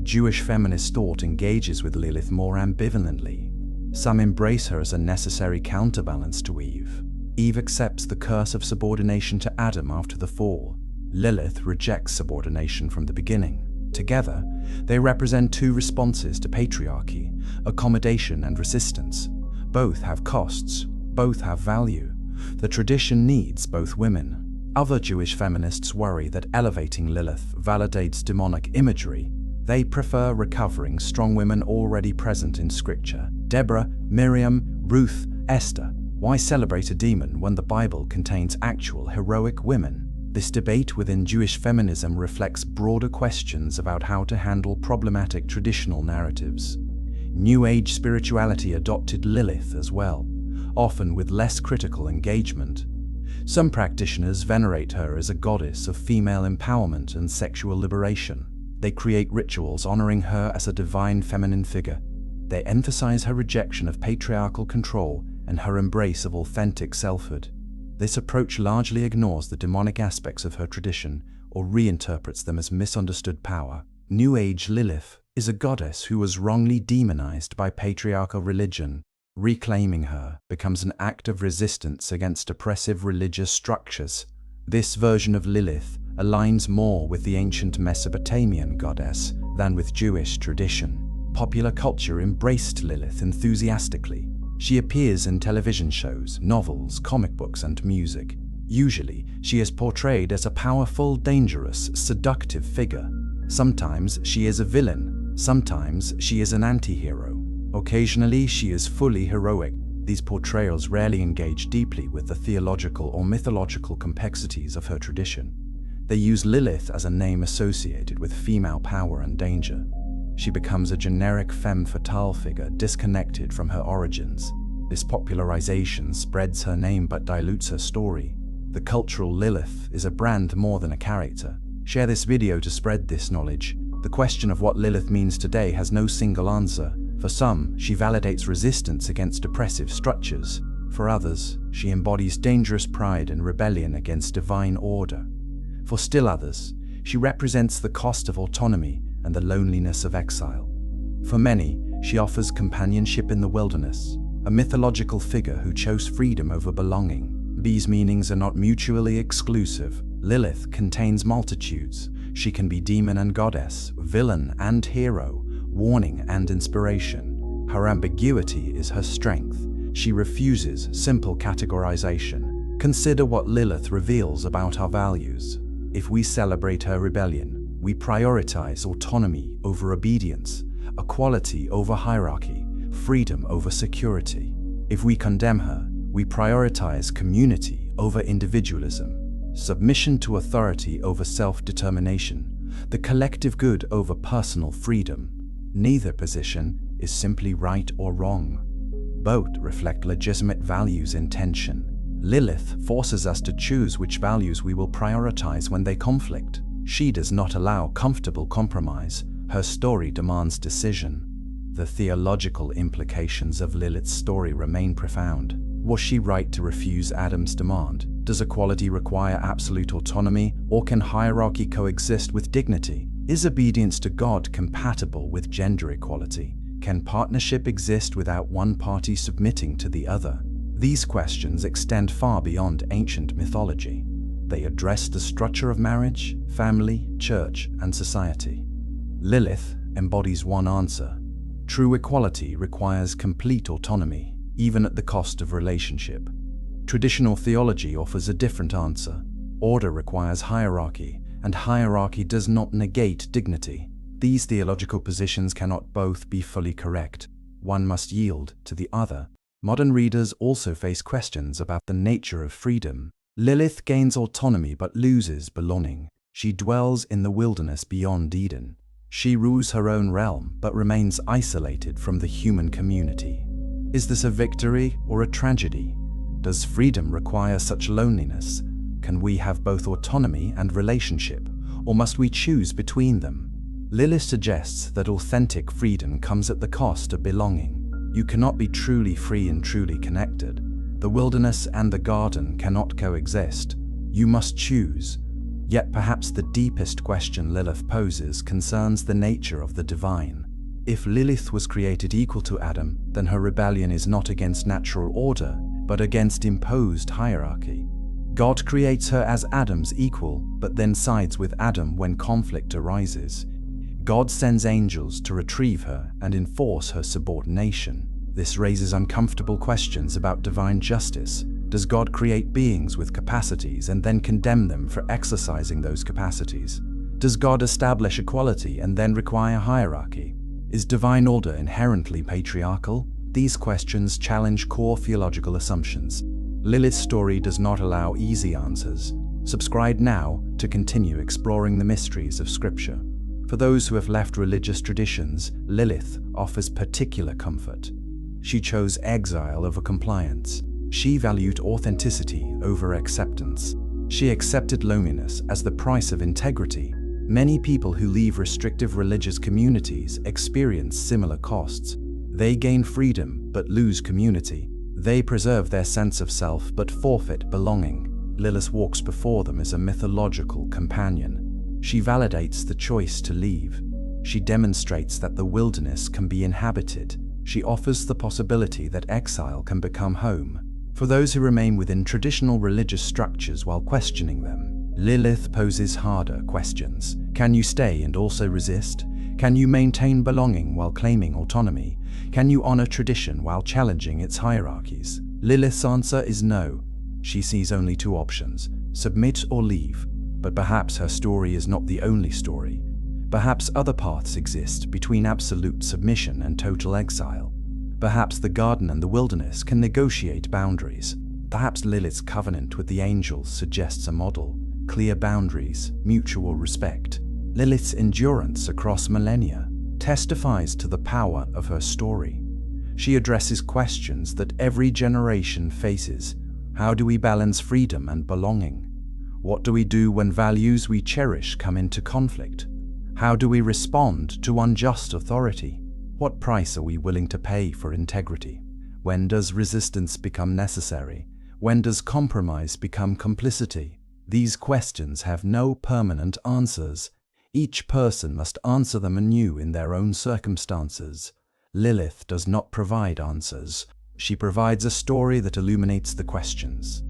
Jewish feminist thought engages with Lilith more ambivalently. Some embrace her as a necessary counterbalance to Eve. Eve accepts the curse of subordination to Adam after the fall. Lilith rejects subordination from the beginning. Together, they represent two responses to patriarchy: accommodation and resistance. Both have costs. Both have value. The tradition needs both women. Other Jewish feminists worry that elevating Lilith validates demonic imagery. They prefer recovering strong women already present in Scripture: Deborah, Miriam, Ruth, Esther. Why celebrate a demon when the Bible contains actual heroic women? This debate within Jewish feminism reflects broader questions about how to handle problematic traditional narratives. New Age spirituality adopted Lilith as well, often with less critical engagement. Some practitioners venerate her as a goddess of female empowerment and sexual liberation. They create rituals honoring her as a divine feminine figure. They emphasize her rejection of patriarchal control and her embrace of authentic selfhood. This approach largely ignores the demonic aspects of her tradition or reinterprets them as misunderstood power. New Age Lilith is a goddess who was wrongly demonized by patriarchal religion. Reclaiming her becomes an act of resistance against oppressive religious structures. This version of Lilith aligns more with the ancient Mesopotamian goddess than with Jewish tradition. Popular culture embraced Lilith enthusiastically. She appears in television shows, novels, comic books, and music. Usually, she is portrayed as a powerful, dangerous, seductive figure. Sometimes she is a villain. Sometimes she is an anti-hero. Occasionally, she is fully heroic. These portrayals rarely engage deeply with the theological or mythological complexities of her tradition. They use Lilith as a name associated with female power and danger. She becomes a generic femme fatale figure disconnected from her origins. This popularization spreads her name but dilutes her story. The cultural Lilith is a brand more than a character. Share this video to spread this knowledge. The question of what Lilith means today has no single answer. For some, she validates resistance against oppressive structures. For others, she embodies dangerous pride and rebellion against divine order. For still others, she represents the cost of autonomy and the loneliness of exile. For many, she offers companionship in the wilderness, a mythological figure who chose freedom over belonging. These meanings are not mutually exclusive. Lilith contains multitudes. She can be demon and goddess, villain and hero, warning and inspiration. Her ambiguity is her strength. She refuses simple categorization. Consider what Lilith reveals about our values. If we celebrate her rebellion, we prioritize autonomy over obedience, equality over hierarchy, freedom over security. If we condemn her, we prioritize community over individualism, submission to authority over self-determination, the collective good over personal freedom. Neither position is simply right or wrong. Both reflect legitimate values in tension. Lilith forces us to choose which values we will prioritize when they conflict. She does not allow comfortable compromise. Her story demands decision. The theological implications of Lilith's story remain profound. Was she right to refuse Adam's demand? Does equality require absolute autonomy, or can hierarchy coexist with dignity? Is obedience to God compatible with gender equality? Can partnership exist without one party submitting to the other? These questions extend far beyond ancient mythology. They address the structure of marriage, family, church, and society. Lilith embodies one answer. True equality requires complete autonomy, even at the cost of relationship. Traditional theology offers a different answer. Order requires hierarchy, and hierarchy does not negate dignity. These theological positions cannot both be fully correct. One must yield to the other. Modern readers also face questions about the nature of freedom. Lilith gains autonomy but loses belonging. She dwells in the wilderness beyond Eden. She rules her own realm but remains isolated from the human community. Is this a victory or a tragedy? Does freedom require such loneliness? Can we have both autonomy and relationship, or must we choose between them? Lilith suggests that authentic freedom comes at the cost of belonging. You cannot be truly free and truly connected. The wilderness and the garden cannot coexist. You must choose. Yet perhaps the deepest question Lilith poses concerns the nature of the divine. If Lilith was created equal to Adam, then her rebellion is not against natural order, but against imposed hierarchy. God creates her as Adam's equal, but then sides with Adam when conflict arises. God sends angels to retrieve her and enforce her subordination. This raises uncomfortable questions about divine justice. Does God create beings with capacities and then condemn them for exercising those capacities? Does God establish equality and then require hierarchy? Is divine order inherently patriarchal? These questions challenge core theological assumptions. Lilith's story does not allow easy answers. Subscribe now to continue exploring the mysteries of Scripture. For those who have left religious traditions, Lilith offers particular comfort. She chose exile over compliance. She valued authenticity over acceptance. She accepted loneliness as the price of integrity. Many people who leave restrictive religious communities experience similar costs. They gain freedom but lose community. They preserve their sense of self but forfeit belonging. Lilith walks before them as a mythological companion. She validates the choice to leave. She demonstrates that the wilderness can be inhabited. She offers the possibility that exile can become home. For those who remain within traditional religious structures while questioning them, Lilith poses harder questions. Can you stay and also resist? Can you maintain belonging while claiming autonomy? Can you honor tradition while challenging its hierarchies? Lilith's answer is no. She sees only two options: submit or leave. But perhaps her story is not the only story. Perhaps other paths exist between absolute submission and total exile. Perhaps the garden and the wilderness can negotiate boundaries. Perhaps Lilith's covenant with the angels suggests a model: clear boundaries, mutual respect. Lilith's endurance across millennia testifies to the power of her story. She addresses questions that every generation faces. How do we balance freedom and belonging? What do we do when values we cherish come into conflict? How do we respond to unjust authority? What price are we willing to pay for integrity? When does resistance become necessary? When does compromise become complicity? These questions have no permanent answers. Each person must answer them anew in their own circumstances. Lilith does not provide answers. She provides a story that illuminates the questions.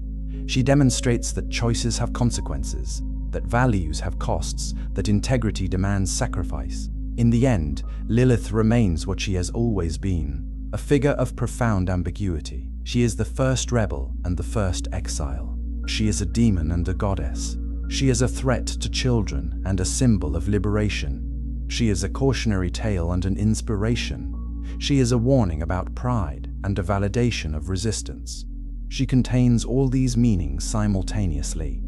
She demonstrates that choices have consequences, that values have costs, that integrity demands sacrifice. In the end, Lilith remains what she has always been, a figure of profound ambiguity. She is the first rebel and the first exile. She is a demon and a goddess. She is a threat to children and a symbol of liberation. She is a cautionary tale and an inspiration. She is a warning about pride and a validation of resistance. She contains all these meanings simultaneously.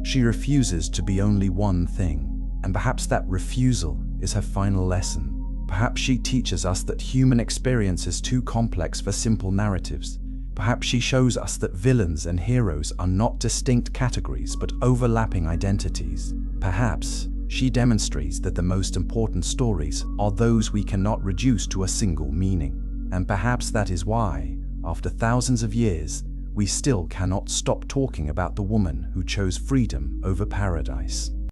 She refuses to be only one thing, and perhaps that refusal is her final lesson. Perhaps she teaches us that human experience is too complex for simple narratives. Perhaps she shows us that villains and heroes are not distinct categories but overlapping identities. Perhaps she demonstrates that the most important stories are those we cannot reduce to a single meaning. And perhaps that is why, after thousands of years, we still cannot stop talking about the woman who chose freedom over paradise.